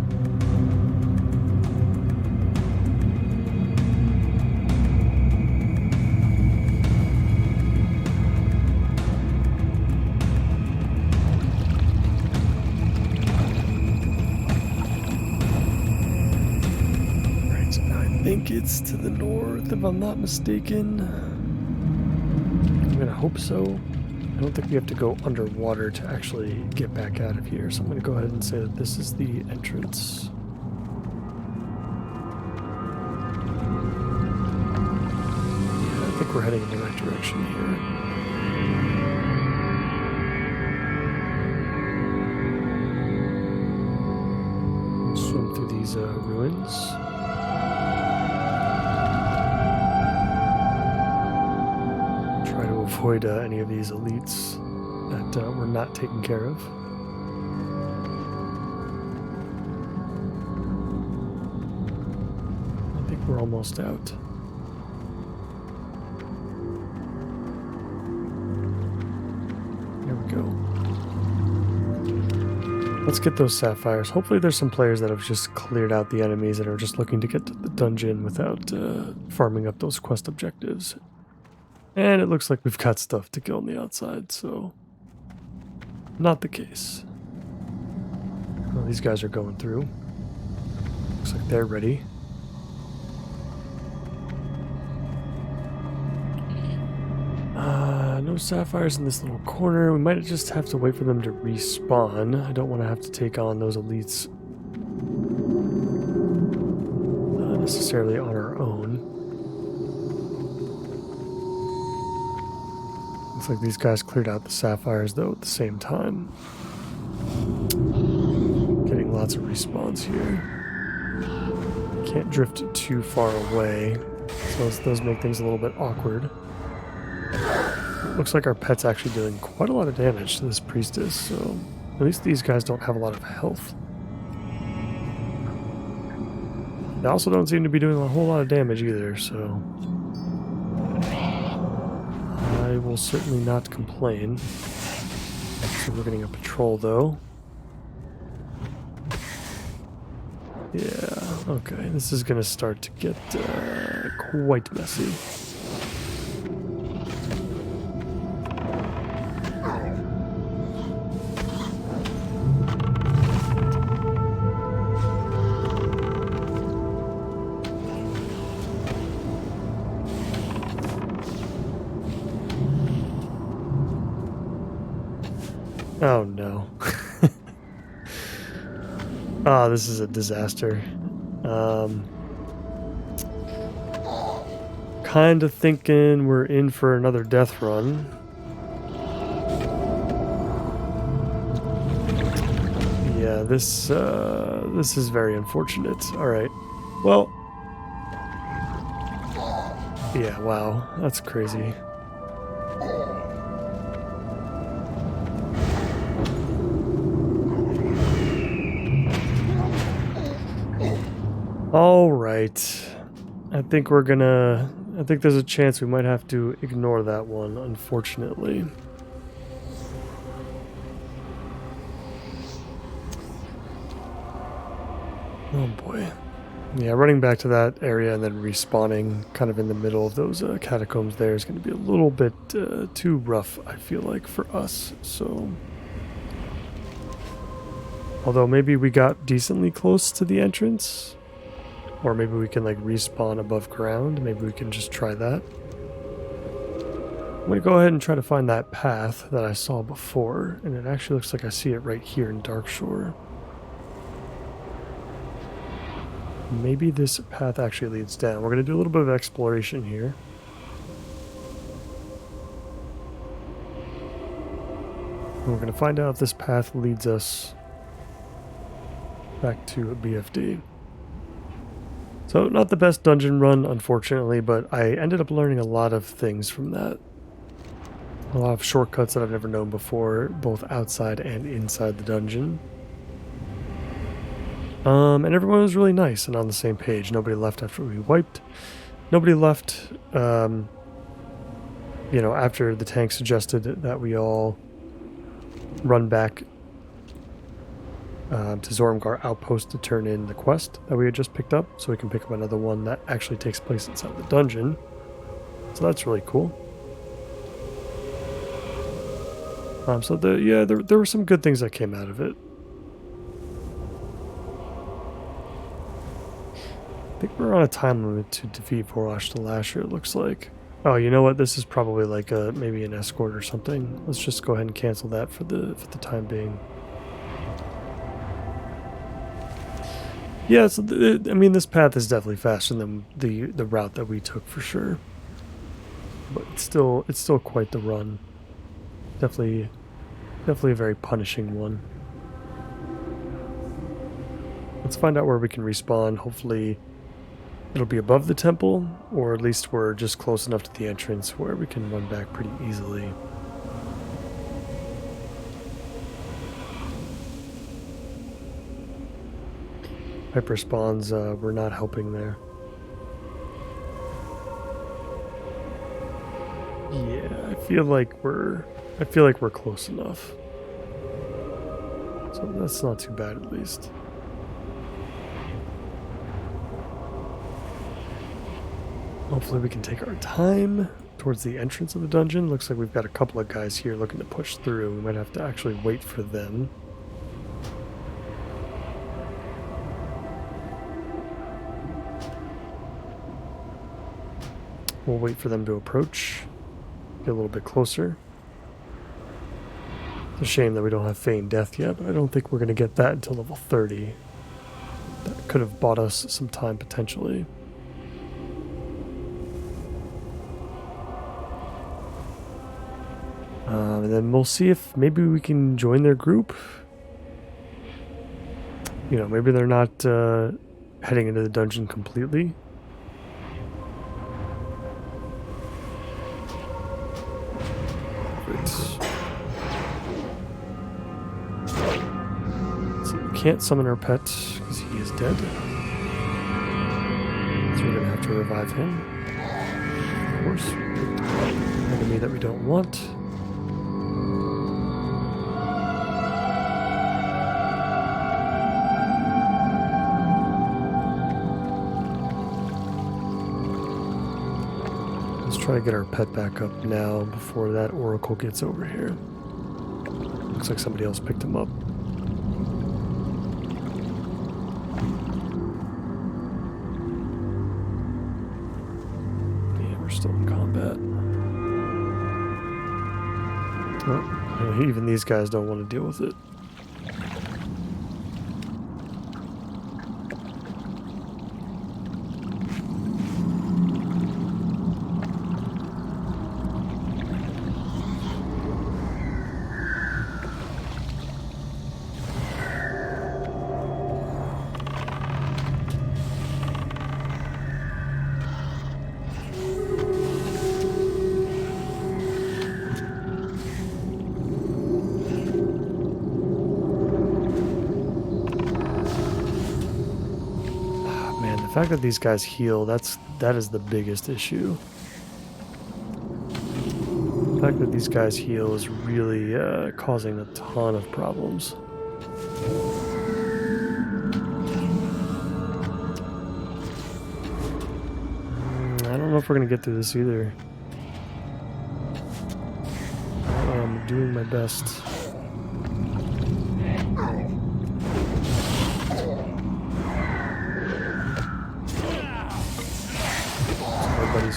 I think it's to the north, if I'm not mistaken. I'm gonna hope so. I don't think we have to go underwater to actually get back out of here, so I'm gonna go ahead and say that this is the entrance. Yeah, I think we're heading in the right direction here. Swim through these ruins. Avoid any of these elites that we're not taken care of. I think we're almost out. There we go. Let's get those sapphires. Hopefully there's some players that have just cleared out the enemies and are just looking to get to the dungeon without farming up those quest objectives. And it looks like we've got stuff to kill on the outside, so not the case. Well, these guys are going through. Looks like they're ready. No sapphires in this little corner. We might just have to wait for them to respawn. I don't want to have to take on those elites necessarily on our own. Looks like these guys cleared out the sapphires though at the same time. Getting lots of respawns here. Can't drift too far away, so those make things a little bit awkward. Looks like our pet's actually doing quite a lot of damage to this priestess, so at least these guys don't have a lot of health. They also don't seem to be doing a whole lot of damage either, so I will certainly not complain. So we're getting a patrol though. Yeah, okay, this is gonna start to get quite messy. Oh no. Oh, this is a disaster. Kind of thinking we're in for another death run. Yeah, this is very unfortunate. All right. Well, yeah, wow. That's crazy. All right. I think there's a chance we might have to ignore that one, unfortunately. Oh boy. Yeah, running back to that area and then respawning kind of in the middle of those catacombs there is going to be a little bit too rough, I feel like, for us. So, although maybe we got decently close to the entrance. Or maybe we can like respawn above ground. Maybe we can just try that. I'm going to go ahead and try to find that path that I saw before. And it actually looks like I see it right here in Darkshore. Maybe this path actually leads down. We're going to do a little bit of exploration here. And we're going to find out if this path leads us back to a BFD. So, not the best dungeon run, unfortunately, but I ended up learning a lot of things from that. A lot of shortcuts that I've never known before, both outside and inside the dungeon. And everyone was really nice and on the same page. Nobody left after we wiped. Nobody left, you know, after the tank suggested that we all run back to Zormgar Outpost to turn in the quest that we had just picked up, so we can pick up another one that actually takes place inside the dungeon. So that's really cool. So there were some good things that came out of it. I think we're on a time limit to defeat Vorosh the Lasher, it looks like. Oh, you know what? This is probably like maybe an escort or something. Let's just go ahead and cancel that for the time being. Yeah, so I mean, this path is definitely faster than the route that we took for sure. But it's still quite the run. Definitely a very punishing one. Let's find out where we can respawn. Hopefully it'll be above the temple, or at least we're just close enough to the entrance where we can run back pretty easily. Hyper spawns were not helping there. Yeah, I feel like we're close enough. So that's not too bad at least. Hopefully we can take our time towards the entrance of the dungeon. Looks like we've got a couple of guys here looking to push through. We might have to actually wait for them. We'll wait for them to approach. Get a little bit closer. It's a shame that we don't have Feigned Death yet, but I don't think we're going to get that until level 30. That could have bought us some time potentially. And then we'll see if maybe we can join their group. You know, maybe they're not heading into the dungeon completely. Can't summon our pet because he is dead. So we're going to have to revive him. Of course, an enemy that we don't want. Let's try to get our pet back up now before that oracle gets over here. Looks like somebody else picked him up. Still in combat. Oh, even these guys don't want to deal with it. The fact that these guys heal, that is the biggest issue. The fact that these guys heal is really causing a ton of problems. I don't know if we're gonna get through this either. I'm doing my best.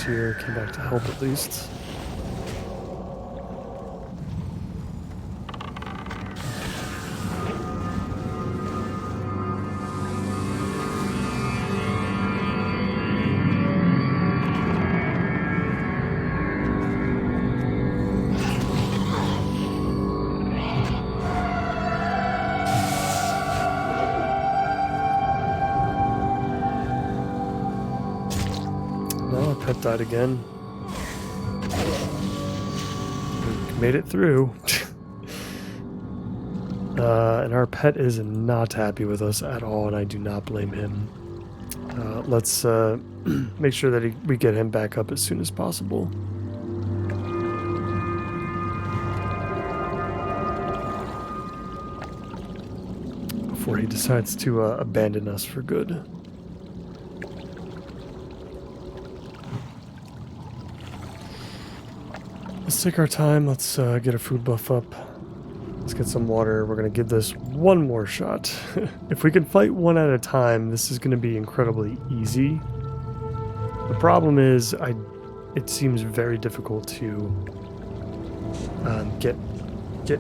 Here came back to help at least. Pet died again. made it through. And our pet is not happy with us at all, and I do not blame him. Let's make sure that we get him back up as soon as possible. Before he decides to abandon us for good. Let's take our time. Let's get a food buff up. Let's get some water. We're going to give this one more shot. If we can fight one at a time, this is going to be incredibly easy. The problem is, it seems very difficult to get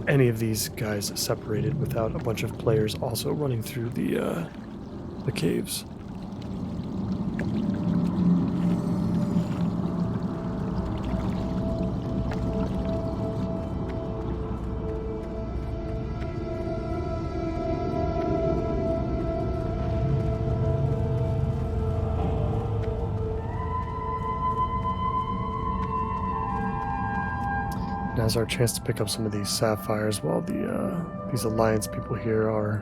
any of these guys separated without a bunch of players also running through the caves. Now's our chance to pick up some of these sapphires while these alliance people here are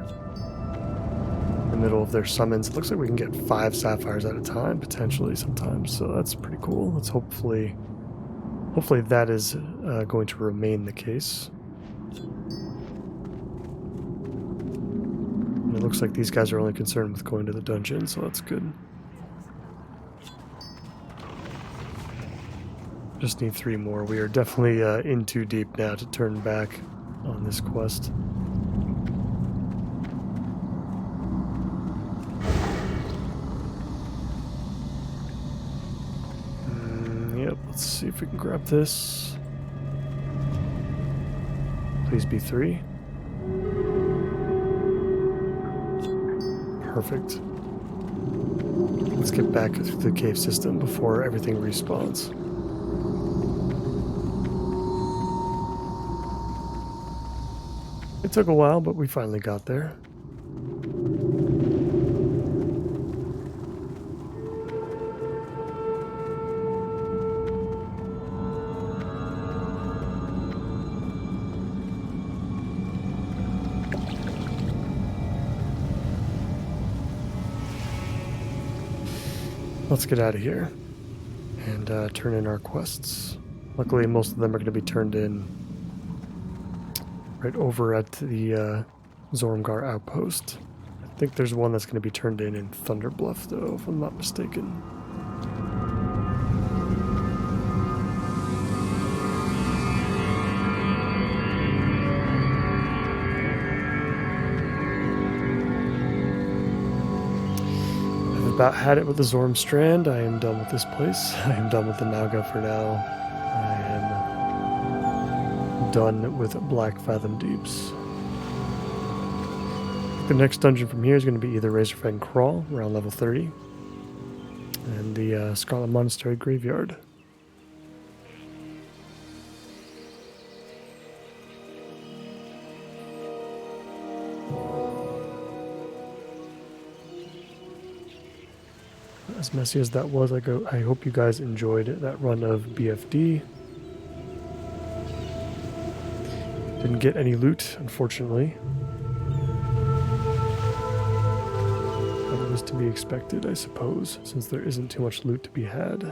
in the middle of their summons. It looks like we can get 5 sapphires at a time, potentially sometimes, so that's pretty cool. Let's hopefully that is going to remain the case. And it looks like these guys are only concerned with going to the dungeon, so that's good. Just need 3 more. We are definitely in too deep now to turn back on this quest. Yep, let's see if we can grab this. Please be 3. Perfect. Let's get back through the cave system before everything respawns. It took a while, but we finally got there. Let's get out of here and turn in our quests. Luckily, most of them are going to be turned in right over at the Zormgar outpost. I think there's one that's going to be turned in Thunder Bluff, though, if I'm not mistaken. I've about had it with the Zorm Strand. I am done with this place. I am done with the Naga for now. Done with Black Fathom Deeps. The next dungeon from here is going to be either Razorfang Crawl, around level 30, and the Scarlet Monastery Graveyard. As messy as that was, I hope you guys enjoyed that run of BFD. Didn't get any loot, unfortunately. But it was to be expected, I suppose, since there isn't too much loot to be had.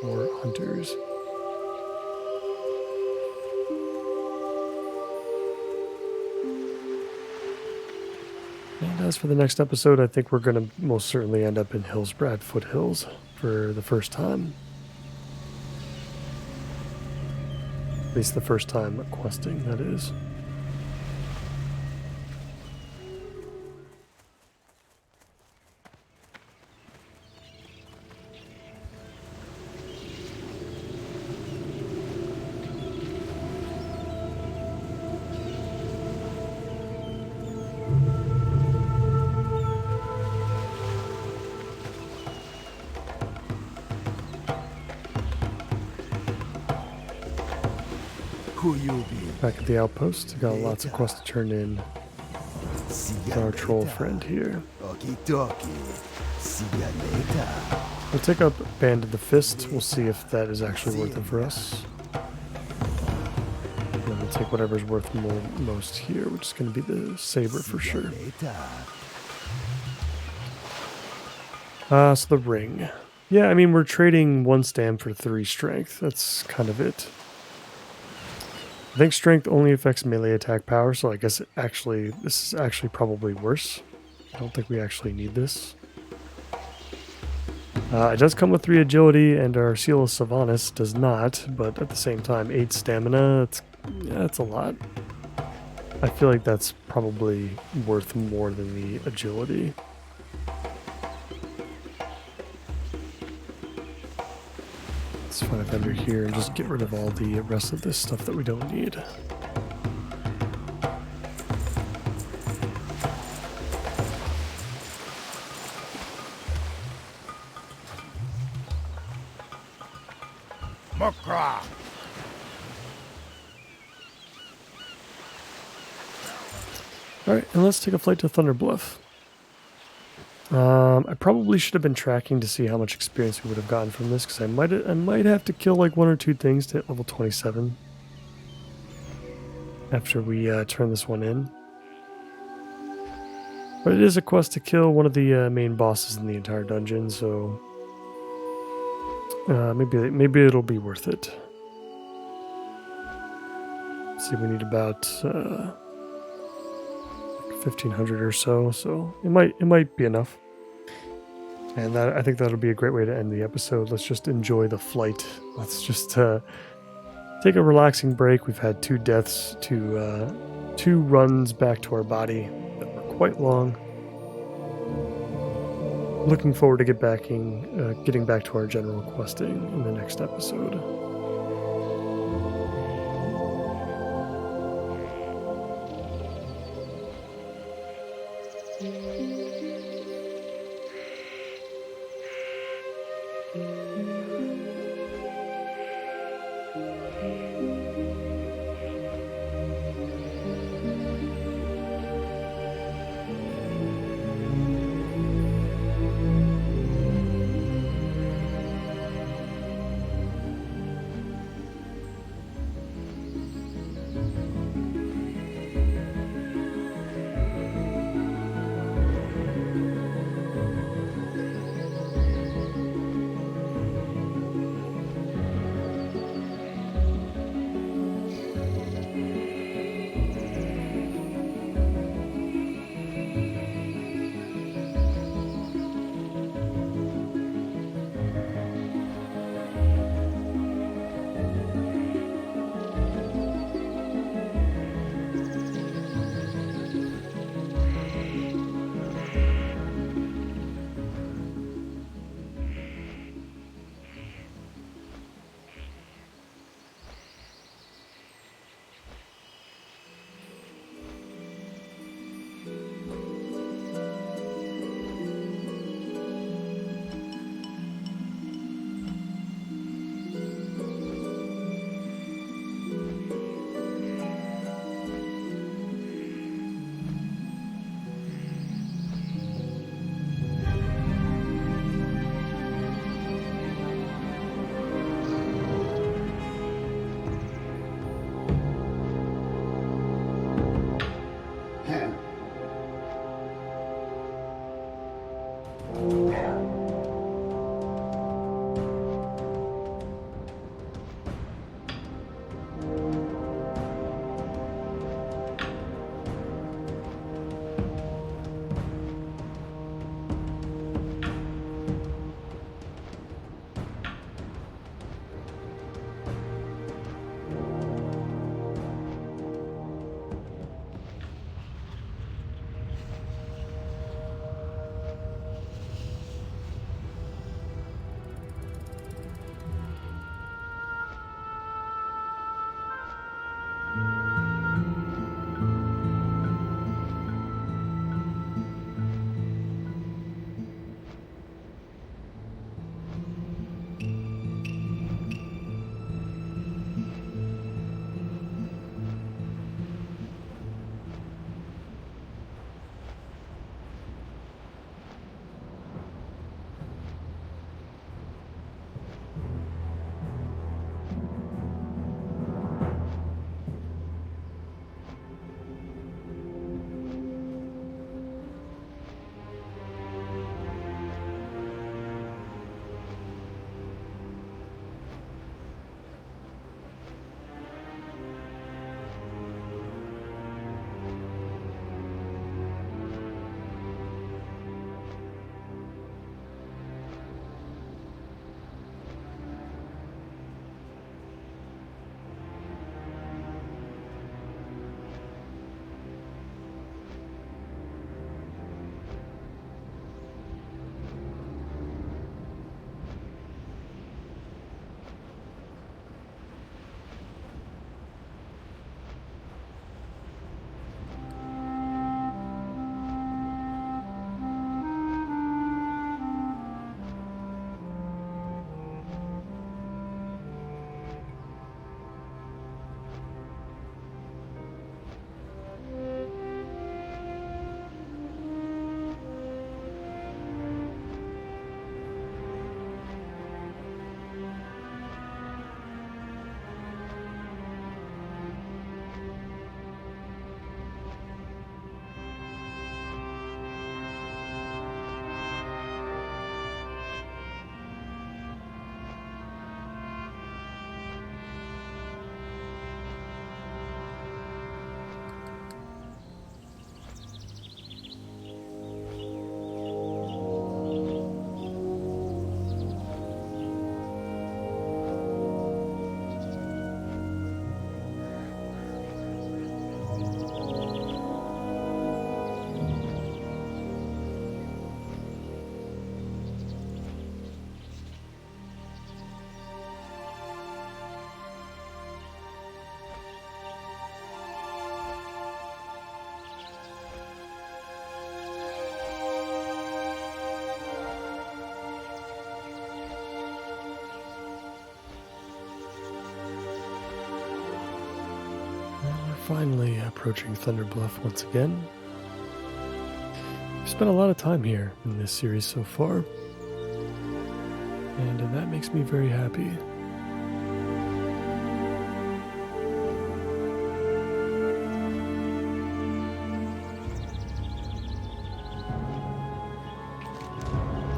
Or hunters. And as for the next episode, I think we're going to most certainly end up in Hillsbrad Foothills for the first time. At least the first time questing, that is. Who you be? Back at the outpost, got lots of quests to turn in with our troll friend here. Okie dokie. See ya later. We'll take up Band of the Fist. We'll see if that is actually worth it for us. I'll take whatever's worth most here, which is going to be the saber for See ya sure. later. So the ring. Yeah, I mean, we're trading 1 stam for 3 strength. That's kind of it. I think strength only affects melee attack power, so I guess this is actually probably worse. I don't think we actually need this. It does come with 3 agility, and our Seal of Sylvanas does not, but at the same time, 8 stamina, that's a lot. I feel like that's probably worth more than the agility. Let's find a vendor here and just get rid of all the rest of this stuff that we don't need. Mukra. Alright, and let's take a flight to Thunder Bluff. I probably should have been tracking to see how much experience we would have gotten from this, because I might have to kill like 1 or 2 things to hit level 27 after we turn this one in. But it is a quest to kill one of the main bosses in the entire dungeon, so maybe it'll be worth it. Let's see, we need about 1,500 or so it might be enough. And I think that'll be a great way to end the episode. Let's just enjoy the flight. Let's just take a relaxing break. We've had 2 deaths, 2 runs back to our body that were quite long. Looking forward to getting back to our general questing in the next episode. finally approaching Thunder Bluff once again. We've spent a lot of time here in this series so far, and that makes me very happy.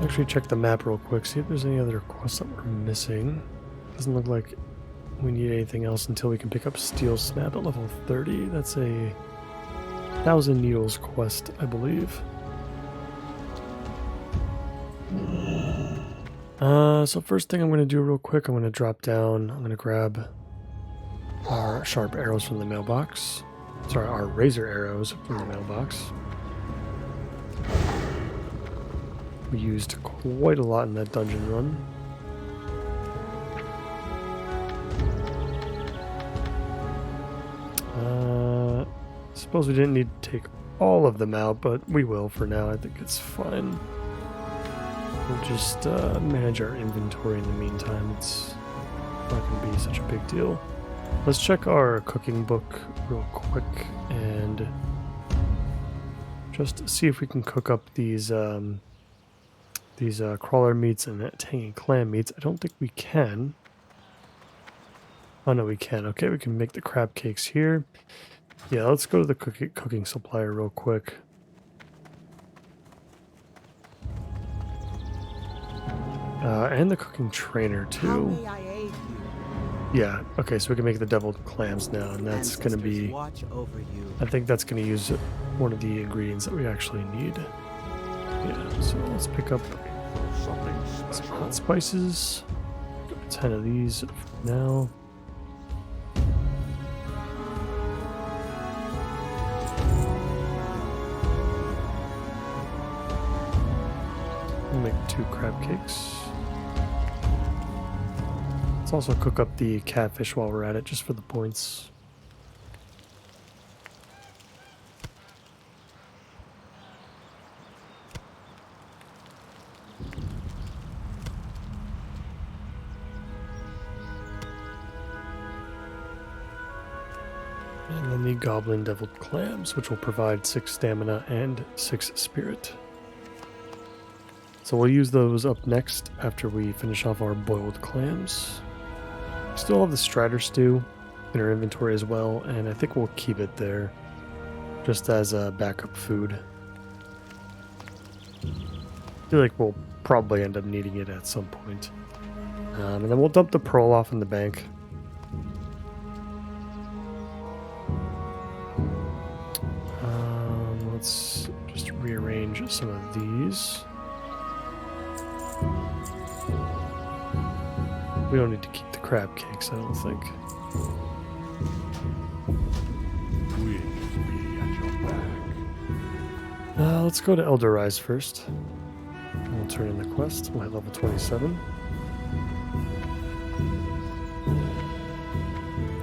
Actually check the map real quick, see if there's any other quests that we're missing. Doesn't look like we need anything else until we can pick up Steel Snap at level 30. That's a 1,000 Needles quest, I believe. So first thing I'm going to do real quick, I'm going to drop down, I'm going to grab our sharp arrows from the mailbox. Sorry, our razor arrows from the mailbox. We used quite a lot in that dungeon run. Suppose we didn't need to take all of them out, but we will for now. I think it's fine. We'll just manage our inventory in the meantime. It's not going to be such a big deal. Let's check our cooking book real quick and just see if we can cook up these crawler meats and tangy clam meats. I don't think we can. Oh no, we can. Okay, we can make the crab cakes here. Yeah, let's go to the cooking supplier real quick. And the cooking trainer too. Yeah, okay, so we can make the deviled clams now, and that's going to be... I think that's going to use one of the ingredients that we actually need. Yeah, so let's pick up some hot spices. 10 of these for now. We'll make 2 crab cakes. Let's also cook up the catfish while we're at it, just for the points. And then the goblin deviled clams, which will provide 6 stamina and 6 spirit. So we'll use those up next after we finish off our boiled clams. Still have the Strider stew in our inventory as well, and I think we'll keep it there just as a backup food. I feel like we'll probably end up needing it at some point. And then we'll dump the pearl off in the bank. Let's just rearrange some of these. We don't need to keep the crab cakes, I don't think. Let's go to Elder Rise first. We'll turn in the quest. We'll hit level 27.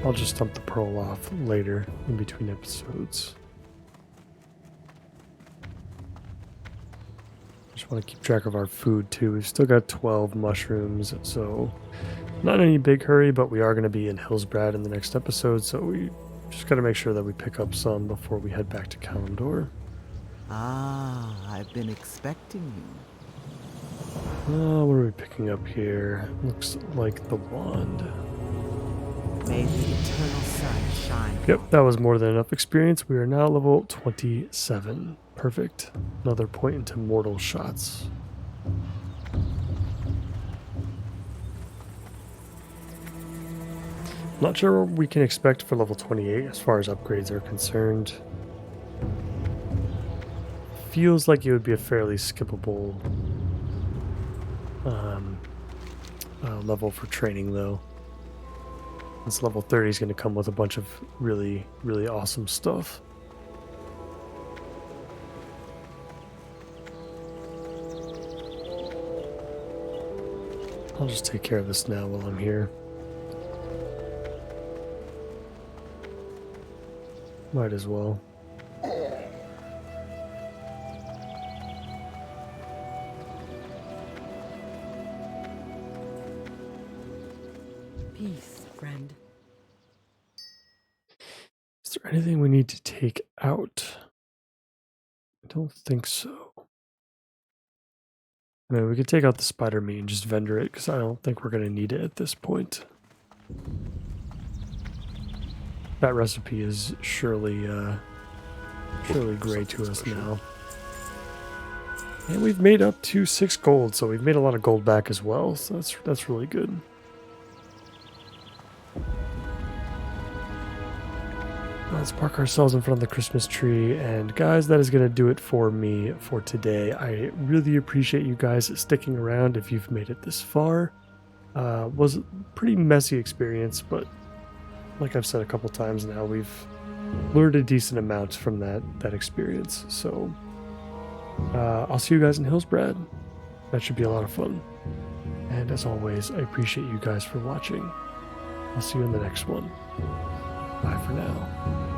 I'll just dump the pearl off later in between episodes. Just want to keep track of our food too. We've still got 12 mushrooms, so not in any big hurry, but we are going to be in Hillsbrad in the next episode, so we just got to make sure that we pick up some before we head back to Kalimdor. Ah, I've been expecting you. What are we picking up here? Looks like the wand. May the eternal sun shine. Yep, that was more than enough experience. We are now level 27. Perfect. Another point into mortal shots. Not sure what we can expect for level 28 as far as upgrades are concerned. Feels like it would be a fairly skippable level for training though. This level 30 is going to come with a bunch of really, really awesome stuff. I'll just take care of this now while I'm here. Might as well. Peace, friend. Is there anything we need to take out? I don't think so. I mean, we could take out the spider meat and just vendor it, because I don't think we're going to need it at this point. That recipe is surely great to us now. And we've made up to 6 gold, so we've made a lot of gold back as well, so that's really good. Let's park ourselves in front of the Christmas tree, and guys, that is going to do it for me for today. I really appreciate you guys sticking around if you've made it this far. Was a pretty messy experience, but like I've said a couple times now, we've learned a decent amount from that experience. So I'll see you guys in Hillsbrad. That should be a lot of fun. And as always, I appreciate you guys for watching. I'll see you in the next one. Bye for now.